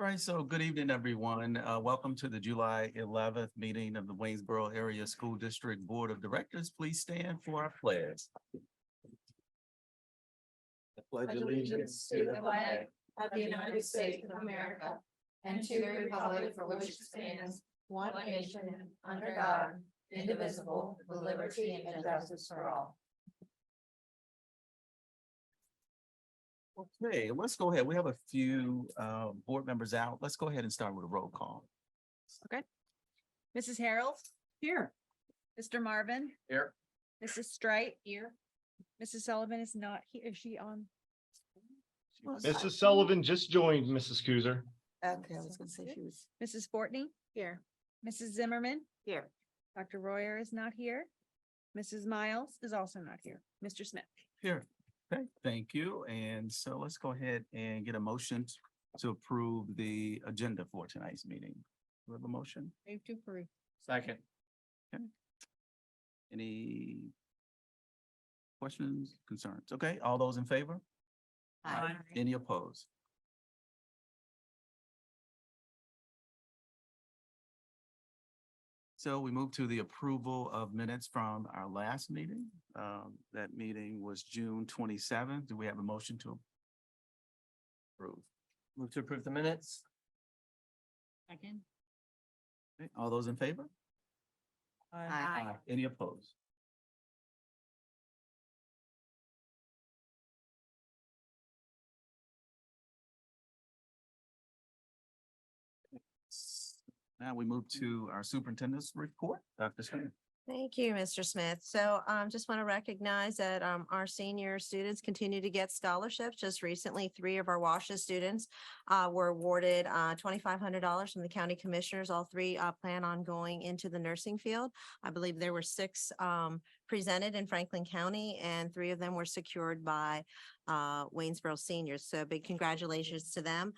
All right, so good evening, everyone. Welcome to the July 11th meeting of the Waynesboro Area School District Board of Directors. Please stand for our pledge. I pledge allegiance to the flag of the United States of America and to the republic for which it stands, one nation, under God, indivisible, with liberty and justice for all. Okay, let's go ahead. We have a few board members out. Let's go ahead and start with a roll call. Okay. Mrs. Harold? Here. Mr. Marvin? Here. Mrs. Strite? Here. Mrs. Sullivan is not here. Is she on? Mrs. Sullivan just joined, Mrs. Kuzer. Okay, I was gonna say she was. Mrs. Fortney? Here. Mrs. Zimmerman? Here. Dr. Royer is not here. Mrs. Miles is also not here. Mr. Smith? Here. Okay, thank you. And so let's go ahead and get a motion to approve the agenda for tonight's meeting. Do we have a motion? Move to approve. Second. Okay. Any questions, concerns? Okay, all those in favor? Aye. Any opposed? So we move to the approval of minutes from our last meeting. That meeting was June 27th. Do we have a motion to approve? Move to approve the minutes. Second. Okay, all those in favor? Aye. Any opposed? Now we move to our superintendent's report. Dr. Smith. Thank you, Mr. Smith. So just want to recognize that our senior students continue to get scholarships. Just recently, 3 of our WASD students were awarded $2,500 from the county commissioners. All 3 plan on going into the nursing field. I believe there were 6 presented in Franklin County, and 3 of them were secured by Waynesboro seniors. So big congratulations to them.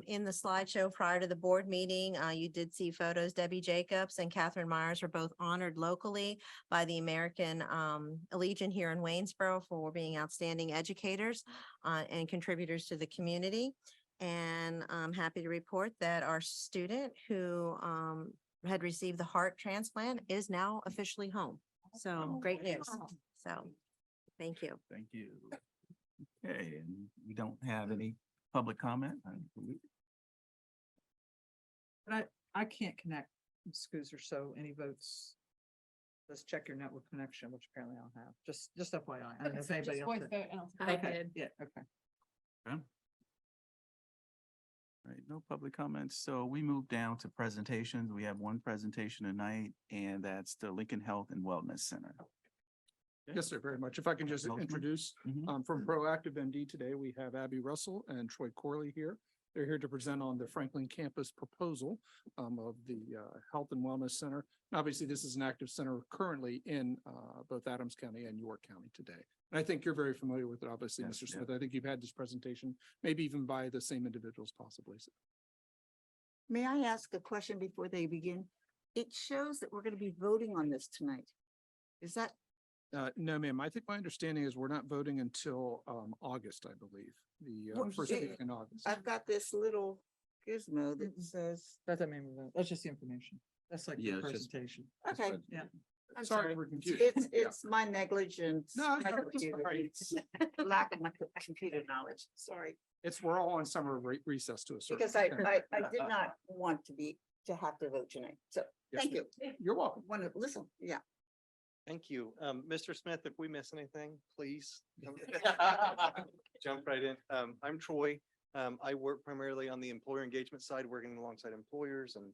In the slideshow prior to the board meeting, you did see photos. Debbie Jacobs and Catherine Myers were both honored locally by the American Legion here in Waynesboro for being outstanding educators and contributors to the community. And I'm happy to report that our student who had received the heart transplant is now officially home. So great news. So thank you. Thank you. Okay, and we don't have any public comment. But I can't connect, Ms. Kuzer, so any votes, let's check your network connection, which apparently I don't have, just FYI. I don't know if anybody else. did. I Okay, did. yeah, okay. All right, no public comments. So we move down to presentations. We have one presentation tonight, and that's the Lincoln Health and Wellness Center. Yes, sir, very much. If I can just Welcome. introduce, Mhm. from Proactive MD today, we have Abby Russell and Troy Corley here. They're here to present on the Franklin campus proposal of the Health and Wellness Center. And obviously, this is an active center currently in both Adams County and York County today. And I think you're very familiar with it, obviously, Yes, Mr. yeah. Smith. I think you've had this presentation, maybe even by the same individuals possibly. So May I ask a question before they begin? It shows that we're gonna be voting on this tonight. Is that, no, ma'am, I think my understanding is we're not voting until August, I believe, the Well, first it- week in August. I've got this little gizmo that Mhm. says, That doesn't mean, that's just the information. That's like Yeah, the it's just- presentation. okay, Yeah. I'm Sorry sorry. for confusion. It's, Yeah. it's my negligence. No, my no, computer sorry. needs- Lack of my computer knowledge, sorry. It's, we're all on summer recess to a certain. Because I extent. did not want to have to vote tonight, so Yes, thank ma'am. you. You're welcome. Want to listen, yeah. Thank you. Mr. Smith, if we miss anything, please jump right in. I'm Troy. I work primarily on the employer engagement side, working alongside employers and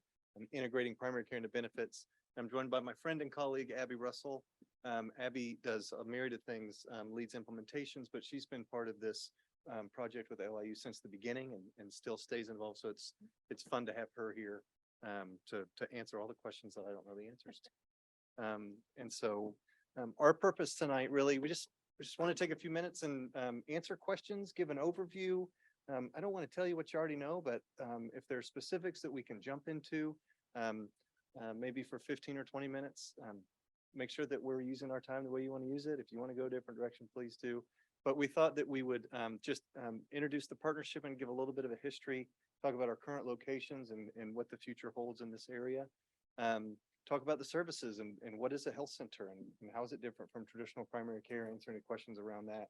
integrating primary care into benefits. I'm joined by my friend and colleague, Abby Russell. Abby does a myriad of things, leads implementations, but she's been part of this project with LIU since the beginning and still stays involved. So it's fun to have her here to answer all the questions that I don't know the answers to. And so our purpose tonight, really, we just want to take a few minutes and answer questions, give an overview. I don't want to tell you what you already know, but if there are specifics that we can jump into, maybe for 15 or 20 minutes, make sure that we're using our time the way you want to use it. If you want to go a different direction, please do. But we thought that we would just introduce the partnership and give a little bit of a history, talk about our current locations and what the future holds in this area. Talk about the services and what is a health center and how is it different from traditional primary care, answer any questions around that.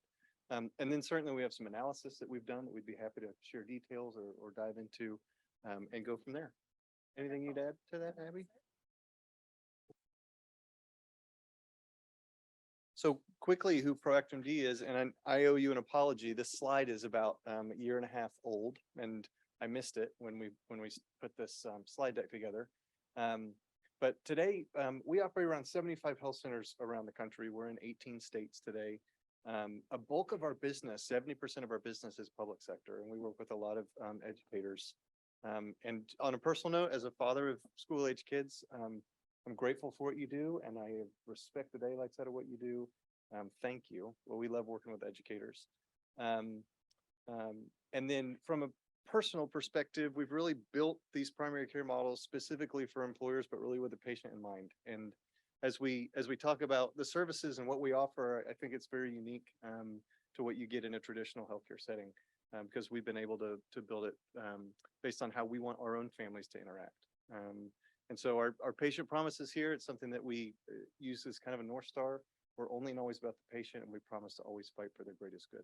And then certainly we have some analysis that we've done that we'd be happy to share details or dive into and go from there. Anything you'd add to that, Abby? So quickly, who ProActMD is, and I owe you an apology. This slide is about a year and a half old, and I missed it when we put this slide deck together. But today, we operate around 75 health centers around the country. We're in 18 states today. A bulk of our business, 70% of our business is public sector, and we work with a lot of educators. And on a personal note, as a father of school-age kids, I'm grateful for what you do, and I respect the daylights out of what you do. Thank you. Well, we love working with educators. And then from a personal perspective, we've really built these primary care models specifically for employers, but really with the patient in mind. And as we talk about the services and what we offer, I think it's very unique to what you get in a traditional healthcare setting, because we've been able to build it based on how we want our own families to interact. And so our patient promises here, it's something that we use as kind of a North Star. We're only and always about the patient, and we promise to always fight for their greatest good.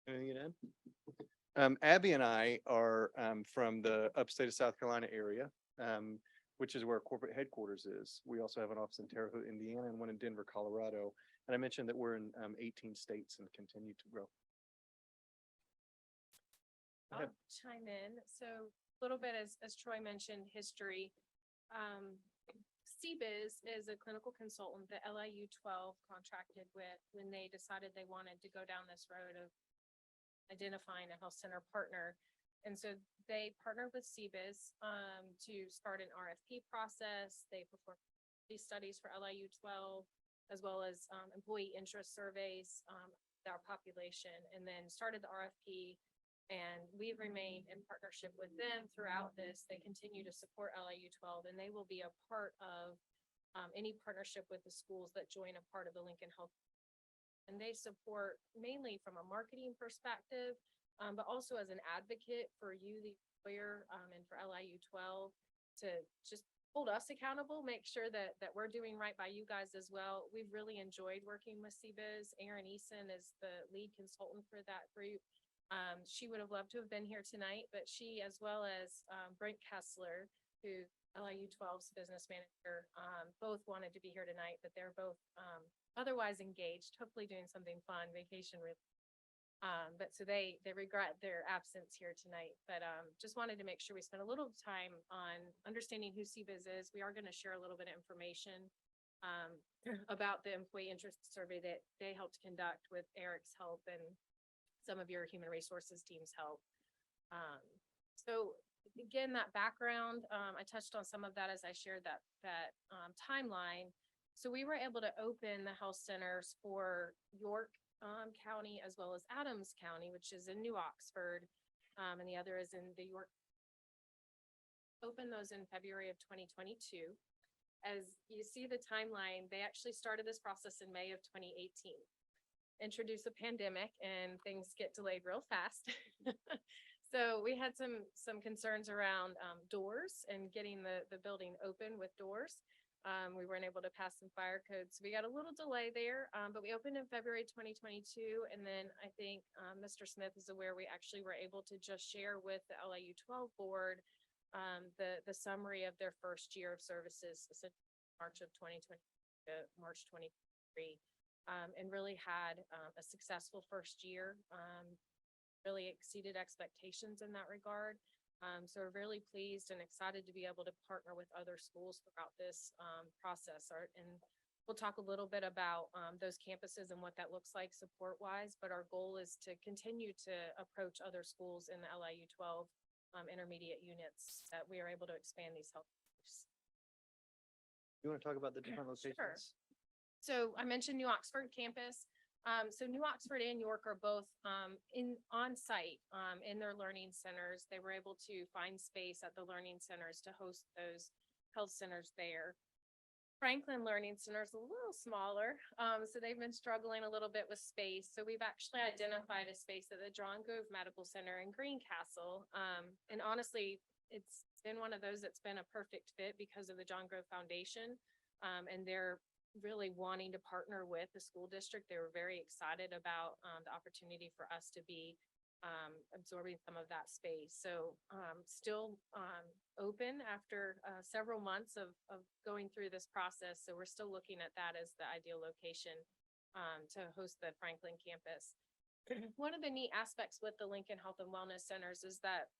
Anything to add? Abby and I are from the upstate of South Carolina area, which is where our corporate headquarters is. We also have an office in Terre Haute, Indiana, and one in Denver, Colorado. And I mentioned that we're in 18 states and continue to grow. Go ahead. I'll chime in. So a little bit, as Troy mentioned, history. CBIZ is a clinical consultant that LIU 12 contracted with when they decided they wanted to go down this road of identifying a health center partner. And so they partnered with CBIZ to start an RFP process. They performed these studies for LIU 12, as well as employee interest surveys, our population, and then started the RFP. And we've remained in partnership with them throughout this. They continue to support LIU 12, and they will be a part of any partnership with the schools that join a part of the Lincoln Health. And they support mainly from a marketing perspective, but also as an advocate for you, the employer, and for LIU 12 to just hold us accountable, make sure that we're doing right by you guys as well. We've really enjoyed working with CBIZ. Erin Eason is the lead consultant for that group. She would have loved to have been here tonight, but she, as well as Brent Kessler, who LIU 12's business manager, both wanted to be here tonight, but they're both otherwise engaged, hopefully doing something fun, vacation. But so they regret their absence here tonight, but just wanted to make sure we spent a little time on understanding who CBIZ is. We are going to share a little bit of information about the employee interest survey that they helped conduct with Eric's help and some of your human resources team's help. So again, that background, I touched on some of that as I shared that timeline. So we were able to open the health centers for York County as well as Adams County, which is in New Oxford, and the other is in the York. Opened those in February of 2022. As you see the timeline, they actually started this process in May of 2018. Introduce a pandemic and things get delayed real fast. So we had some concerns around doors and getting the building open with doors. We weren't able to pass some fire codes. So we got a little delay there, but we opened in February 2022. And then I think Mr. Smith is aware we actually were able to just share with the LIU 12 board the summary of their first year of services, March of 2020 to March 2023. And really had a successful first year, really exceeded expectations in that regard. So we're really pleased and excited to be able to partner with other schools throughout this process. And we'll talk a little bit about those campuses and what that looks like support-wise, but our goal is to continue to approach other schools in the LIU 12 intermediate units that we are able to expand these health centers. You want to talk about the different locations? Sure. So I mentioned New Oxford campus. So New Oxford and York are both on site in their learning centers. They were able to find space at the learning centers to host those health centers there. Franklin Learning Center is a little smaller, so they've been struggling a little bit with space. So we've actually identified a space at the John Grove Medical Center in Greencastle. And honestly, it's been one of those that's been a perfect fit because of the John Grove Foundation. And they're really wanting to partner with the school district. They were very excited about the opportunity for us to be absorbing some of that space. So still open after several months of going through this process. So we're still looking at that as the ideal location to host the Franklin campus. One of the neat aspects with the Lincoln Health and Wellness Centers is that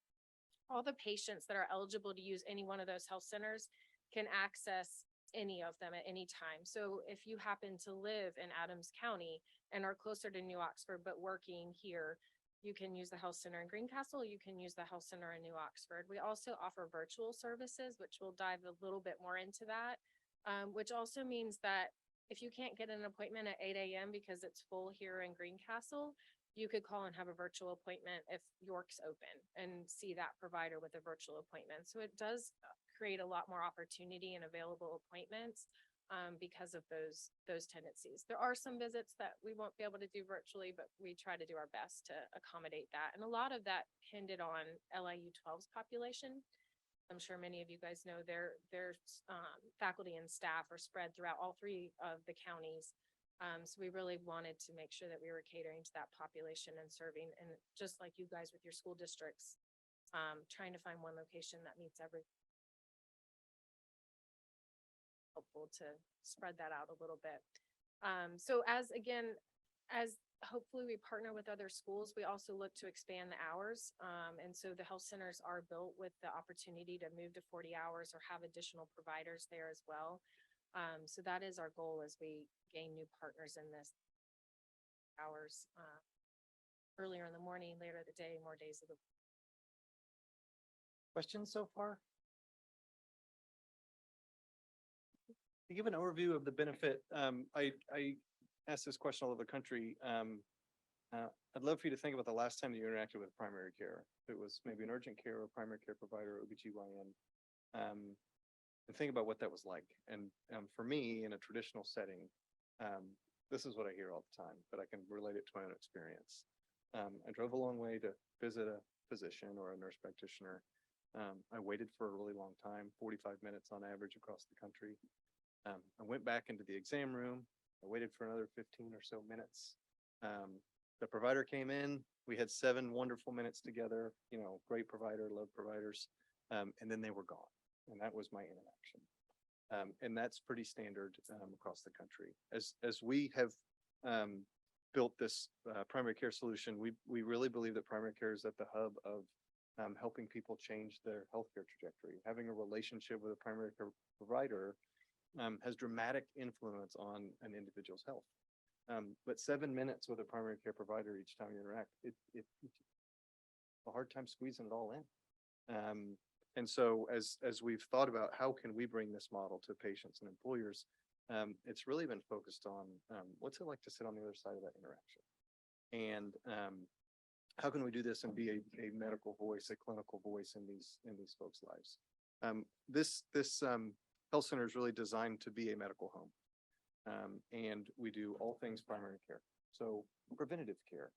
all the patients that are eligible to use any one of those health centers can access any of them at any time. So if you happen to live in Adams County and are closer to New Oxford, but working here, you can use the health center in Greencastle, you can use the health center in New Oxford. We also offer virtual services, which we'll dive a little bit more into that, which also means that if you can't get an appointment at 8 a.m. because it's full here in Greencastle, you could call and have a virtual appointment if York's open and see that provider with a virtual appointment. So it does create a lot more opportunity and available appointments because of those tendencies. There are some visits that we won't be able to do virtually, but we try to do our best to accommodate that. And a lot of that depended on LIU 12's population. I'm sure many of you guys know their faculty and staff are spread throughout all three of the counties. So we really wanted to make sure that we were catering to that population and serving, and just like you guys with your school districts, trying to find one location that meets every. Helpful to spread that out a little bit. So as hopefully we partner with other schools, we also look to expand the hours. And so the health centers are built with the opportunity to move to 40 hours or have additional providers there as well. So that is our goal as we gain new partners in this hours earlier in the morning, later in the day, more days of the week. Questions so far? To give an overview of the benefit, I asked this question all over the country. I'd love for you to think about the last time that you interacted with primary care. If it was maybe an urgent care or primary care provider, OBGYN, and think about what that was like. And for me, in a traditional setting, this is what I hear all the time, but I can relate it to my own experience. I drove a long way to visit a physician or a nurse practitioner. I waited for a really long time, 45 minutes on average across the country. I went back into the exam room. I waited for another 15 or so minutes. The provider came in. We had 7 wonderful minutes together, great provider, love providers. And then they were gone. And that was my interaction. And that's pretty standard across the country. As we have built this primary care solution, we really believe that primary care is at the hub of helping people change their healthcare trajectory. Having a relationship with a primary care provider has dramatic influence on an individual's health. But 7 minutes with a primary care provider each time you interact, it's a hard time squeezing it all in. And so as we've thought about how can we bring this model to patients and employers, it's really been focused on what's it like to sit on the other side of that interaction. And how can we do this and be a medical voice, a clinical voice in these folks' lives? This health center is really designed to be a medical home. And we do all things primary care. So preventative care,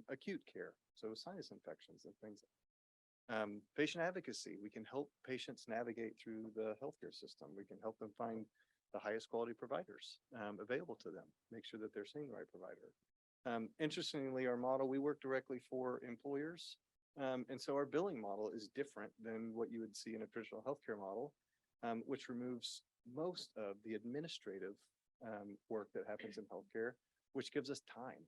acute care, so sinus infections and things. Patient advocacy, we can help patients navigate through the healthcare system. We can help them find the highest quality providers available to them, make sure that they're seeing the right provider. Interestingly, our model, we work directly for employers. And so our billing model is different than what you would see in a traditional healthcare model, which removes most of the administrative work that happens in healthcare, which gives us time.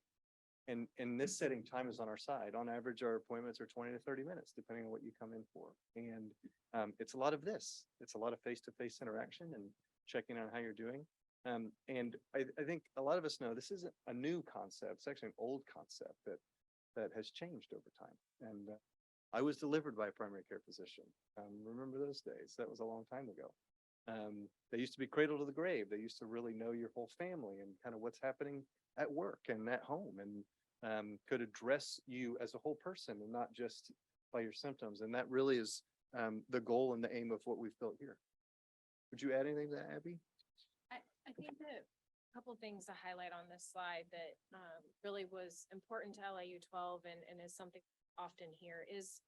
And in this setting, time is on our side. On average, our appointments are 20 to 30 minutes, depending on what you come in for. And it's a lot of this. It's a lot of face-to-face interaction and checking on how you're doing. And I think a lot of us know this isn't a new concept. It's actually an old concept that has changed over time. And I was delivered by a primary care physician. Remember those days? That was a long time ago. They used to be cradle to the grave. They used to really know your whole family and kind of what's happening at work and at home, and could address you as a whole person and not just by your symptoms. And that really is the goal and the aim of what we've built here. Would you add anything to that, Abby? I think that a couple things to highlight on this slide that really was important to LAU 12 and is something often here is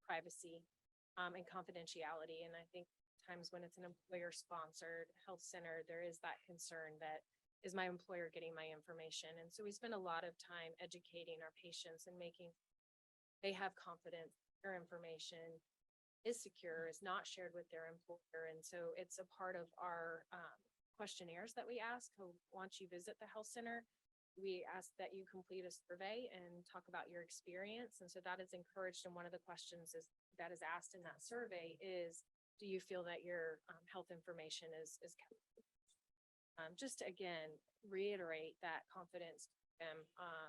privacy and confidentiality. And I think times when it's an employer sponsored health center, there is that concern that is my employer getting my information? And so we spend a lot of time educating our patients and making they have confidence their information is secure, is not shared with their employer. And so it's a part of our questionnaires that we ask. Once you visit the health center, we ask that you complete a survey and talk about your experience. And so that is encouraged. And one of the questions that is asked in that survey is, do you feel that your health information is kept? Just to, again, reiterate that confidence to them,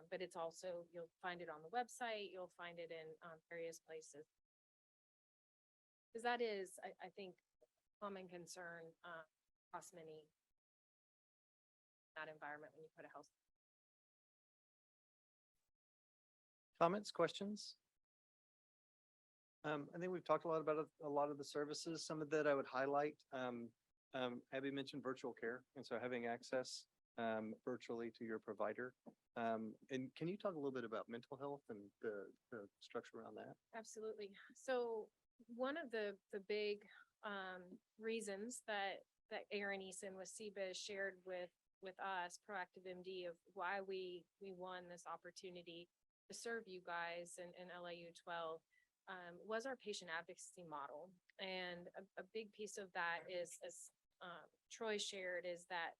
but it's also, you'll find it on the website, you'll find it in various places. Because that is, I think, common concern across many that environment when you put a health. Comments, questions? I think we've talked a lot about a lot of the services. Some of that I would highlight. Abby mentioned virtual care, and so having access virtually to your provider. And can you talk a little bit about mental health and the structure around that? Absolutely. So one of the big reasons that Aaron Eason with CBIZ shared with us, Proactive MD, of why we won this opportunity to serve you guys in LAU 12 was our patient advocacy model. And a big piece of that is, as Troy shared, is that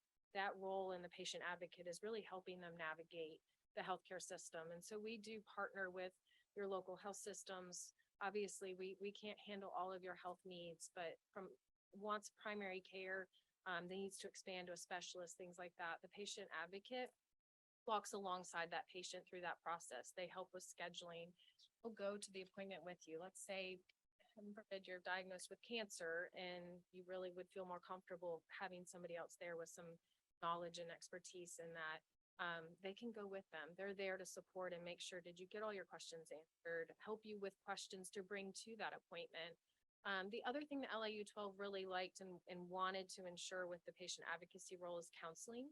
role in the patient advocate is really helping them navigate the healthcare system. And so we do partner with your local health systems. Obviously, we can't handle all of your health needs, but from wants primary care, they needs to expand to a specialist, things like that. The patient advocate walks alongside that patient through that process. They help with scheduling. They'll go to the appointment with you. Let's say, heaven forbid, you're diagnosed with cancer and you really would feel more comfortable having somebody else there with some knowledge and expertise in that. They can go with them. They're there to support and make sure, did you get all your questions answered? Help you with questions to bring to that appointment. The other thing that LAU 12 really liked and wanted to ensure with the patient advocacy role is counseling.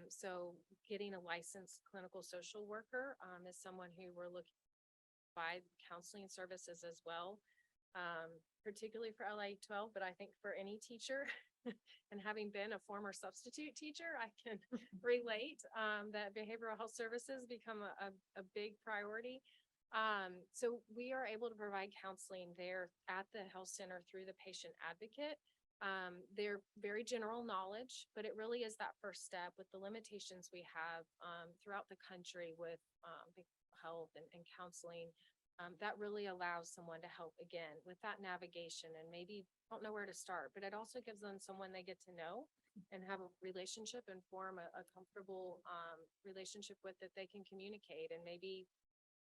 So getting a licensed clinical social worker is someone who we're looking to provide counseling services as well, particularly for LAU 12, but I think for any teacher, and having been a former substitute teacher, I can relate that behavioral health services become a big priority. So we are able to provide counseling there at the health center through the patient advocate. They're very general knowledge, but it really is that first step with the limitations we have throughout the country with health and counseling. That really allows someone to help again with that navigation and maybe don't know where to start, but it also gives them someone they get to know and have a relationship and form a comfortable relationship with that they can communicate and maybe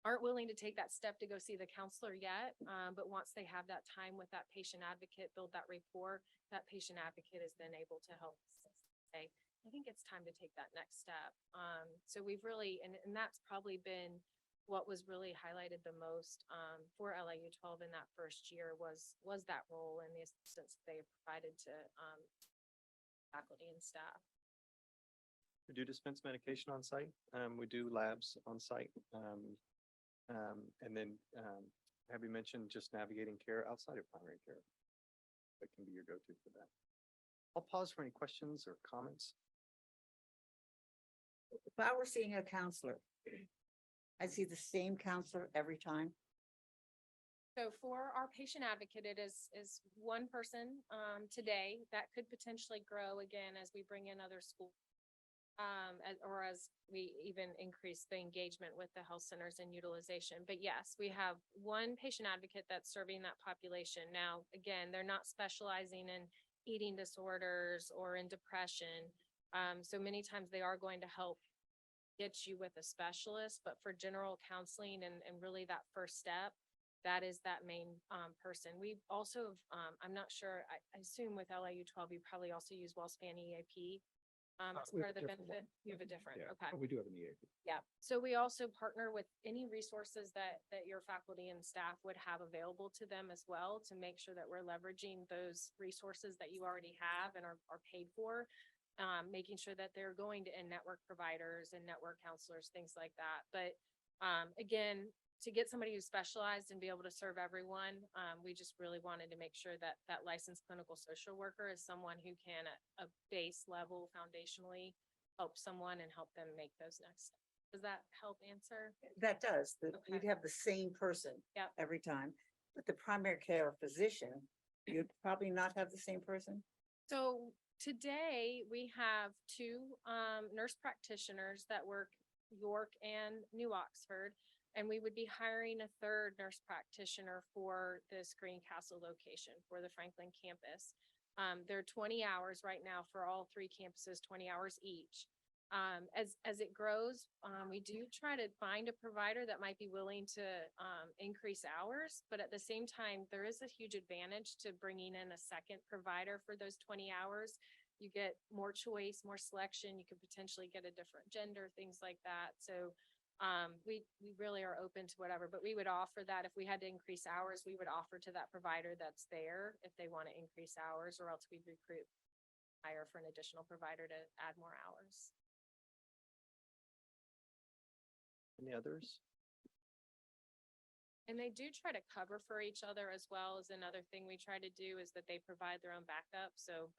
aren't willing to take that step to go see the counselor yet. But once they have that time with that patient advocate, build that rapport, that patient advocate is then able to help say, I think it's time to take that next step. So we've really, and that's probably been what was really highlighted the most for LAU 12 in that first year was that role and the assistance they provided to faculty and staff. We do dispense medication on site. We do labs on site. And then Abby mentioned just navigating care outside of primary care. That can be your go-to for that. I'll pause for any questions or comments. If I were seeing a counselor, I see the same counselor every time. So for our patient advocate, it is one person today that could potentially grow again as we bring in other schools. Or as we even increase the engagement with the health centers and utilization. But yes, we have one patient advocate that's serving that population. Now, again, they're not specializing in eating disorders or in depression. So many times they are going to help get you with a specialist, but for general counseling and really that first step, that is that main person. We also, I'm not sure, I assume with LAU 12, you probably also use WellSpan EAP. As we part have of the a different benefit, you have a different, Yeah, okay. but we do have an EAP. Yeah, so we also partner with any resources that your faculty and staff would have available to them as well to make sure that we're leveraging those resources that you already have and are paid for. making sure that they're going to in-network providers and network counselors, things like that. But again, to get somebody who's specialized and be able to serve everyone, we just really wanted to make sure that that licensed clinical social worker is someone who can at a base level foundationally help someone and help them make those next steps. Does that help answer? That does, that you'd Okay. have the same person. Yep. Every time, but the primary care physician, you'd probably not have the same person. So today we have two nurse practitioners that work York and New Oxford. And we would be hiring a third nurse practitioner for this Greencastle location for the Franklin campus. They're 20 hours right now for all three campuses, 20 hours each. As it grows, we do try to find a provider that might be willing to increase hours, but at the same time, there is a huge advantage to bringing in a second provider for those 20 hours. You get more choice, more selection. You could potentially get a different gender, things like that. So we really are open to whatever, but we would offer that if we had to increase hours, we would offer to that provider that's there if they want to increase hours, or else we'd recruit hire for an additional provider to add more hours. Any others? And they do try to cover for each other as well. As another thing we try to do is that they provide their own backup. So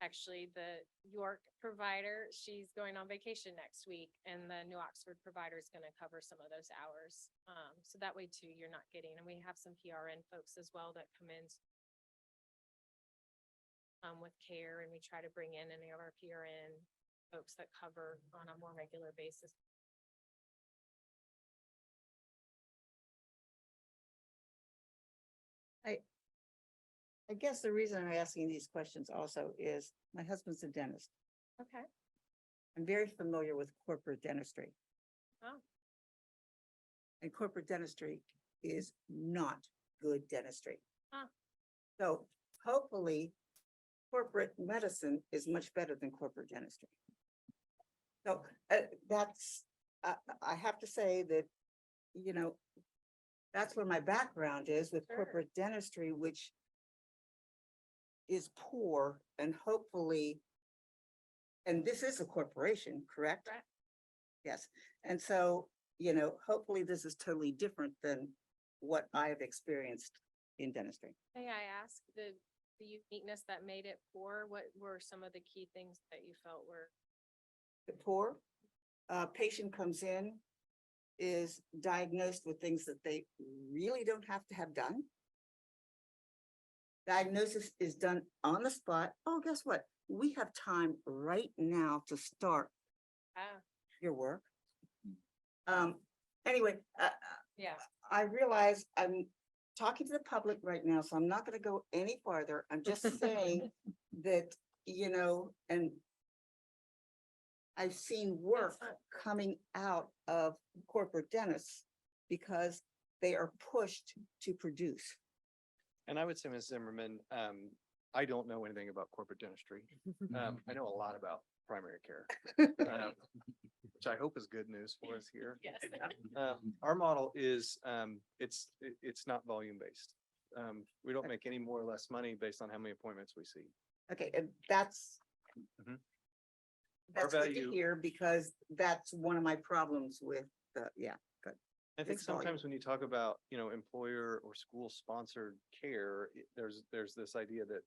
actually the York provider, she's going on vacation next week, and the New Oxford provider is going to cover some of those hours. So that way too, you're not getting, and we have some PRN folks as well that come in with care, and we try to bring in any of our PRN folks that cover on a more regular basis. I guess the reason I'm asking these questions also is my husband's a dentist. Okay. I'm very familiar with corporate dentistry. Oh. And corporate dentistry is not good dentistry. Huh. So hopefully corporate medicine is much better than corporate dentistry. So that's, I have to say that, you know, that's where my background is with Sure. corporate dentistry, which is poor, and hopefully, and this is a corporation, correct? Correct. Yes, and so, you know, hopefully this is totally different than what I have experienced in dentistry. May I ask the uniqueness that made it poor? What were some of the key things that you felt were? The poor, patient comes in, is diagnosed with things that they really don't have to have done. Diagnosis is done on the spot. Oh, guess what? We have time right now to start your work. Anyway, Yeah. I realize I'm talking to the public right now, so I'm not gonna go any farther. I'm just saying that, you know, and I've seen work coming out of corporate dentists because they are pushed to produce. And I would say, Ms. Zimmerman, I don't know anything about corporate dentistry. I know a lot about primary care, which I hope is good news for us here. Yes. Our model is, it's not volume based. We don't make any more or less money based on how many appointments we see. Okay, and that's Mhm. that's good to value- hear, because that's one of my problems with the, yeah, good. I think It's volume. sometimes when you talk about, you know, employer or school sponsored care, there's this idea that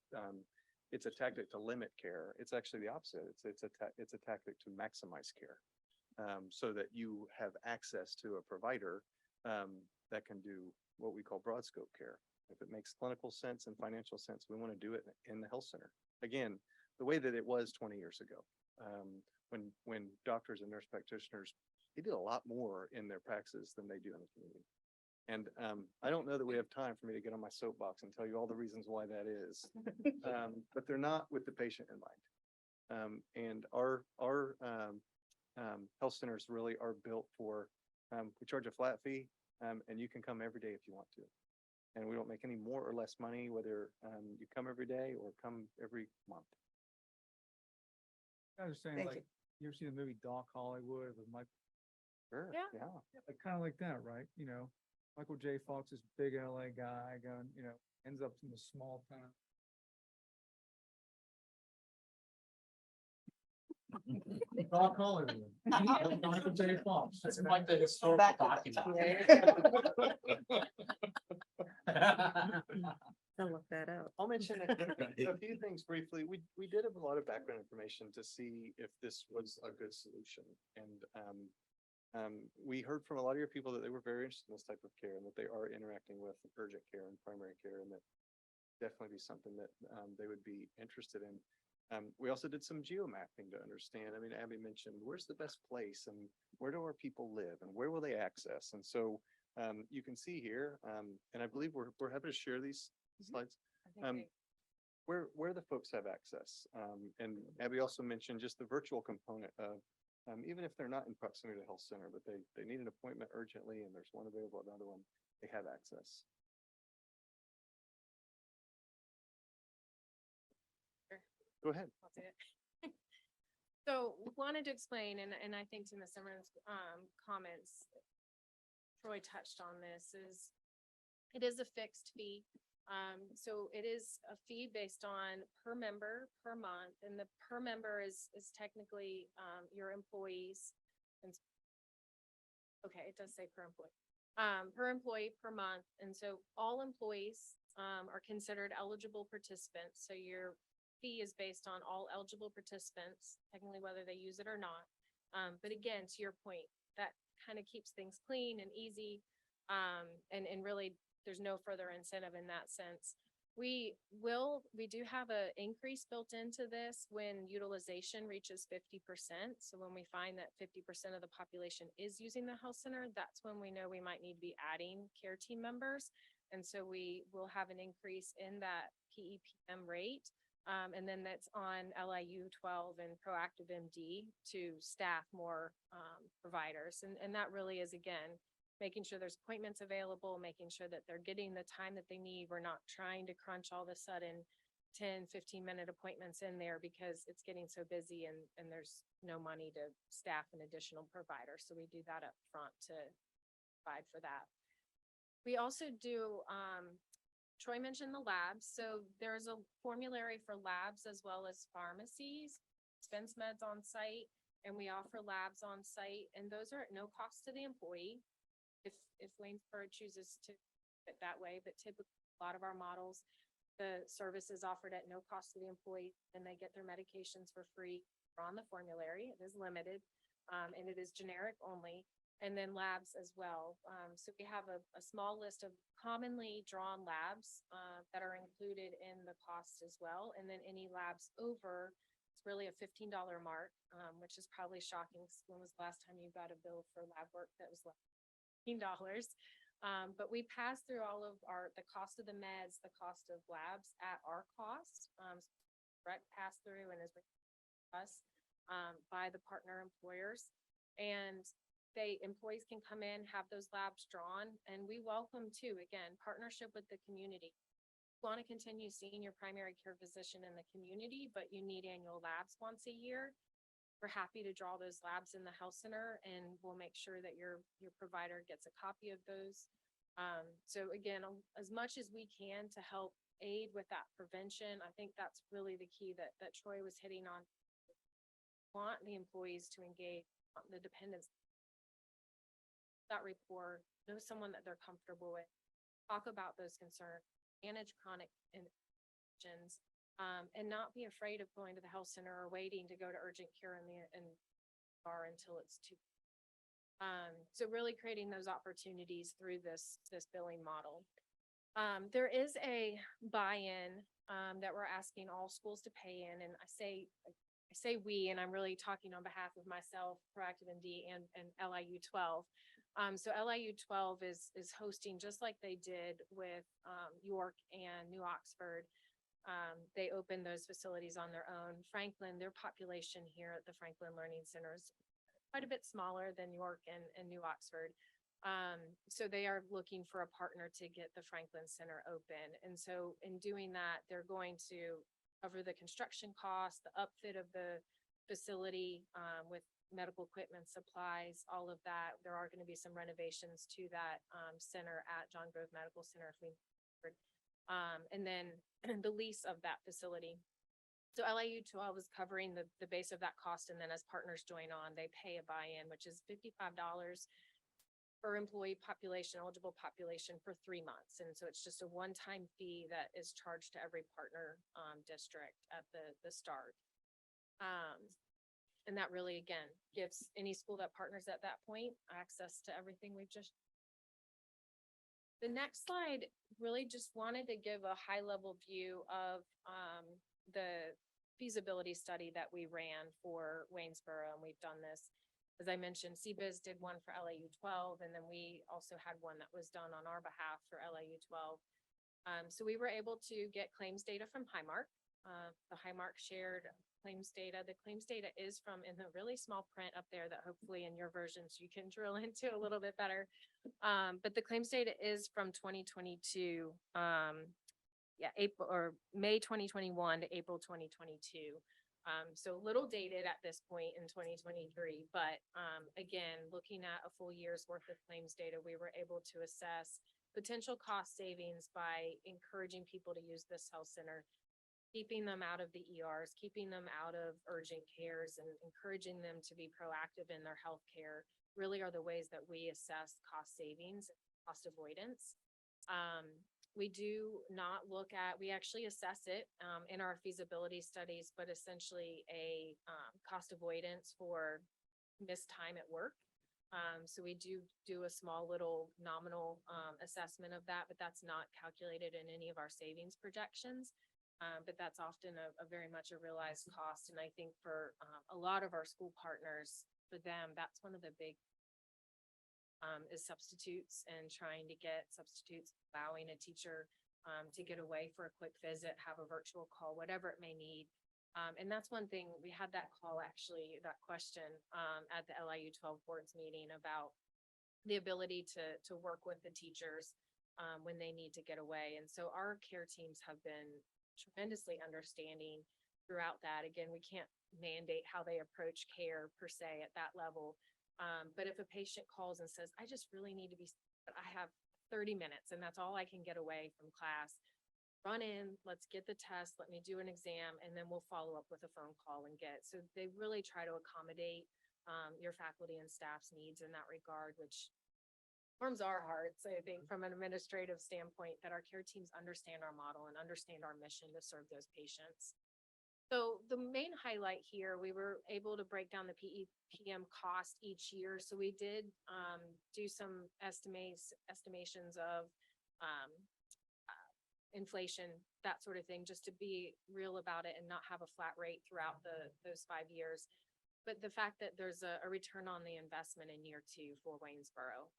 it's a tactic to limit care. It's actually the opposite. It's a tactic to maximize care. So that you have access to a provider that can do what we call broad scope care. If it makes clinical sense and financial sense, we want to do it in the health center. Again, the way that it was 20 years ago, when doctors and nurse practitioners, they did a lot more in their practices than they do in the community. And I don't know that we have time for me to get on my soapbox and tell you all the reasons why that is. But they're not with the patient in mind. And our health centers really are built for, we charge a flat fee, and you can come every day if you want to. And we don't make any more or less money, whether you come every day or come every month. I was saying, Thank like, you ever see the movie Doc Hollywood with Mike, Sure, Yeah. yeah. like, kind of like that, right? You know, Michael J. Fox, this big LA guy going, you know, ends up in a small town. I'll call everyone. Michael J. Fox. It's like the historical Back to document. I'll look that up. I'll mention a few things briefly. We did have a lot of background information to see if this was a good solution. And we heard from a lot of your people that they were very interested in this type of care and that they are interacting with urgent care and primary care, and that definitely be something that they would be interested in. We also did some geomapping to understand. I mean, Abby mentioned, where's the best place and where do our people live and where will they access? And so you can see here, and I believe we're happy to share these slides. I think Where the folks have access. And Abby also mentioned just the virtual component of, even if they're not in proximity to the health center, but they need an appointment urgently and there's one available, another one, they have access. Sure. Go ahead. I'll do it. So wanted to explain, and I think to Ms. Simmer's comments, Troy touched on this, is it is a fixed fee. So it is a fee based on per member per month, and the per member is technically your employees. And okay, it does say per employee per month, and so all employees are considered eligible participants. So your fee is based on all eligible participants, technically whether they use it or not. But again, to your point, that kind of keeps things clean and easy, and really there's no further incentive in that sense. We do have an increase built into this when utilization reaches 50%. So when we find that 50% of the population is using the health center, that's when we know we might need to be adding care team members. And so we will have an increase in that PEPM rate. And then that's on LIU 12 and Proactive MD to staff more providers. And that really is, again, making sure there's appointments available, making sure that they're getting the time that they need. We're not trying to crunch all of a sudden 10, 15-minute appointments in there because it's getting so busy and there's no money to staff an additional provider. So we do that up front to provide for that. We also do, Troy mentioned the labs. So there's a formulary for labs as well as pharmacies, dispense meds on site, and we offer labs on site, and those are at no cost to the employee. If Waynesboro chooses to it that way, but typically a lot of our models, the service is offered at no cost to the employee, and they get their medications for free on the formulary. It is limited, and it is generic only, and then labs as well. So we have a small list of commonly drawn labs that are included in the cost as well, and then any labs over, it's really a $15 mark, which is probably shocking. When was the last time you got a bill for lab work that was like $15? But we pass through all of the cost of the meds, the cost of labs at our cost, direct pass through, and is us by the partner employers. And employees can come in, have those labs drawn, and we welcome too, again, partnership with the community. You want to continue seeing your primary care physician in the community, but you need annual labs once a year. We're happy to draw those labs in the health center, and we'll make sure that your provider gets a copy of those. So again, as much as we can to help aid with that prevention, I think that's really the key that Troy was hitting on. Want the employees to engage, the dependents, that rapport, know someone that they're comfortable with, talk about those concerns, manage chronic infections, and not be afraid of going to the health center or waiting to go to urgent care until it's too. So really creating those opportunities through this billing model. There is a buy-in that we're asking all schools to pay in, and I say we, and I'm really talking on behalf of myself, Proactive MD, and LIU 12. So LIU 12 is hosting, just like they did with York and New Oxford. They opened those facilities on their own. Franklin, their population here at the Franklin Learning Center is quite a bit smaller than York and New Oxford. So they are looking for a partner to get the Franklin Center open. And so in doing that, they're going to cover the construction costs, the upfit of the facility with medical equipment, supplies, all of that. There are going to be some renovations to that center at John Grove Medical Center. And then the lease of that facility. So LIU 12 is covering the base of that cost, and then as partners join on, they pay a buy-in, which is $55 per employee population, eligible population for 3 months. And so it's just a one-time fee that is charged to every partner district at the start. And that really, again, gives any school that partners at that point access to everything we've just. The next slide really just wanted to give a high-level view of the feasibility study that we ran for Waynesboro, and we've done this. As I mentioned, CBIZ did one for LAU 12, and then we also had one that was done on our behalf for LAU 12. So we were able to get claims data from Highmark. The Highmark shared claims data. The claims data is from in the really small print up there that hopefully in your versions you can drill into a little bit better. But the claims data is from 2022. April or May 2021 to April 2022. So little dated at this point in 2023, but again, looking at a full year's worth of claims data, we were able to assess potential cost savings by encouraging people to use this health center, keeping them out of the ERs, keeping them out of urgent cares, and encouraging them to be proactive in their health care really are the ways that we assess cost savings, cost avoidance. We do not look at, we actually assess it in our feasibility studies, but essentially a cost avoidance for missed time at work. So we do a small little nominal assessment of that, but that's not calculated in any of our savings projections. But that's often a very much a realized cost. And I think for a lot of our school partners, for them, that's one of the big is substitutes and trying to get substitutes, allowing a teacher to get away for a quick visit, have a virtual call, whatever it may need. And that's one thing, we had that call actually, that question at the LIU 12 boards meeting about the ability to work with the teachers when they need to get away. And so our care teams have been tremendously understanding throughout that. Again, we can't mandate how they approach care per se at that level. But if a patient calls and says, I just really need to be, I have 30 minutes and that's all I can get away from class, run in, let's get the test, let me do an exam, and then we'll follow up with a phone call and get. So they really try to accommodate your faculty and staff's needs in that regard, which warms our hearts, I think, from an administrative standpoint, that our care teams understand our model and understand our mission to serve those patients. So the main highlight here, we were able to break down the PEPM cost each year. So we did do some estimations of inflation, that sort of thing, just to be real about it and not have a flat rate throughout those 5 years. But the fact that there's a return on the investment in year 2 for Waynesboro,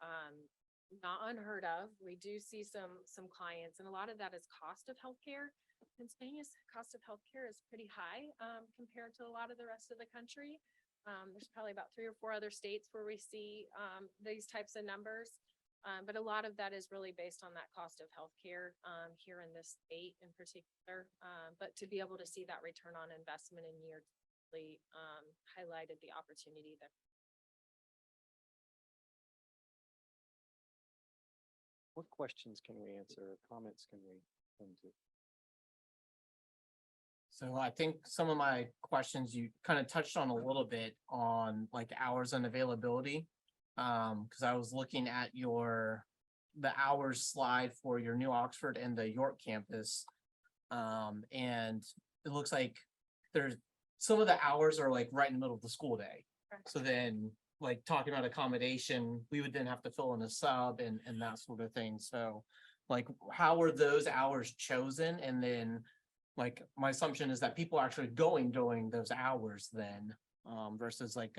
not unheard of. We do see some clients, and a lot of that is cost of healthcare. Pennsylvania's cost of healthcare is pretty high compared to a lot of the rest of the country. There's probably about 3 or 4 other states where we see these types of numbers. But a lot of that is really based on that cost of healthcare here in this state in particular. But to be able to see that return on investment in year 2 really highlighted the opportunity there. What questions can we answer, or comments can we come to? So I think some of my questions you kind of touched on a little bit on like hours and availability. Because I was looking at the hours slide for your New Oxford and the York campus. And it looks like there's some of the hours are like right in the middle of the school day. So then like talking about accommodation, we would then have to fill in a sub and that sort of thing. So like how were those hours chosen? And then like my assumption is that people are actually going during those hours then versus like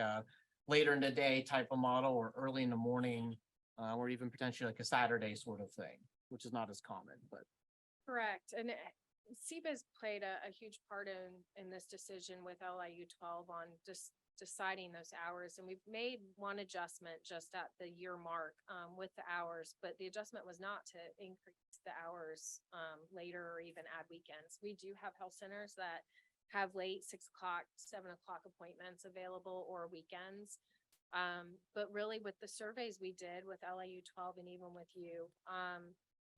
later in the day type of model or early in the morning or even potentially like a Saturday sort of thing, which is not as common, but. Correct. And CBIZ played a huge part in this decision with LIU 12 on just deciding those hours. And we've made one adjustment just at the year mark with the hours, but the adjustment was not to increase the hours later or even add weekends. We do have health centers that have late 6 o'clock, 7 o'clock appointments available or weekends. But really with the surveys we did with LIU 12 and even with you,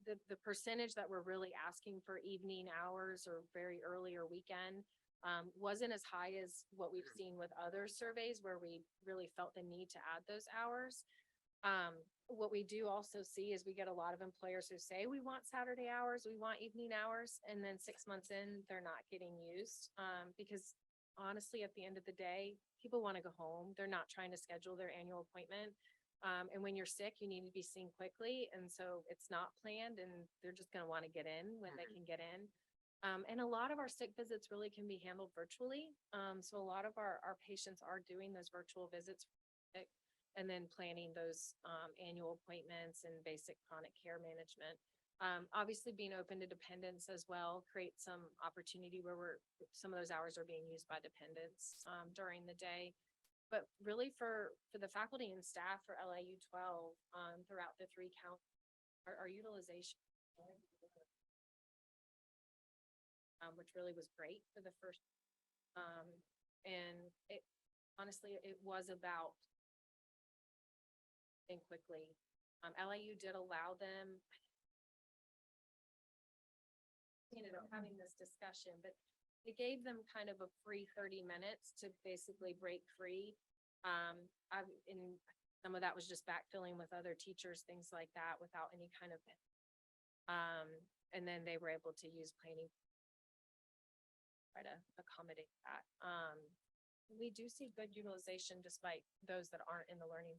the percentage that we're really asking for evening hours or very early or weekend wasn't as high as what we've seen with other surveys where we really felt the need to add those hours. What we do also see is we get a lot of employers who say, we want Saturday hours, we want evening hours, and then 6 months in, they're not getting used. Because honestly, at the end of the day, people want to go home. They're not trying to schedule their annual appointment. And when you're sick, you need to be seen quickly. And so it's not planned and they're just going to want to get in when they can get in. And a lot of our sick visits really can be handled virtually. So a lot of our patients are doing those virtual visits and then planning those annual appointments and basic chronic care management. Obviously being open to dependents as well creates some opportunity where some of those hours are being used by dependents during the day. But really for the faculty and staff for LIU 12 throughout the 3 counties, our utilization which really was great for the first. And it honestly, it was about and quickly. LIU did allow them. Ended up having this discussion, but it gave them kind of a free 30 minutes to basically break free. In some of that was just backfilling with other teachers, things like that, without any kind of. And then they were able to use planning. Try to accommodate that. We do see good utilization despite those that aren't in the learning.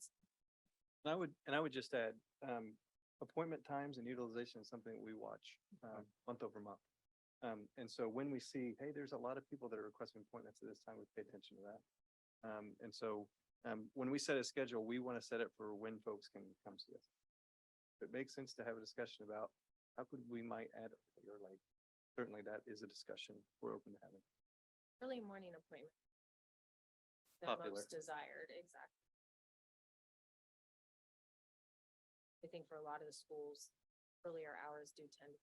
And I would just add, appointment times and utilization is something that we watch, month over month. And so when we see, hey, there's a lot of people that are requesting appointments at this time, we pay attention to that. And so, when we set a schedule, we want to set it for when folks can come see us. If it makes sense to have a discussion about how could we might add, or like, certainly that is a discussion we're open to having. Early morning appointment. The Popular. most desired, exactly. I think for a lot of the schools, earlier hours do tend.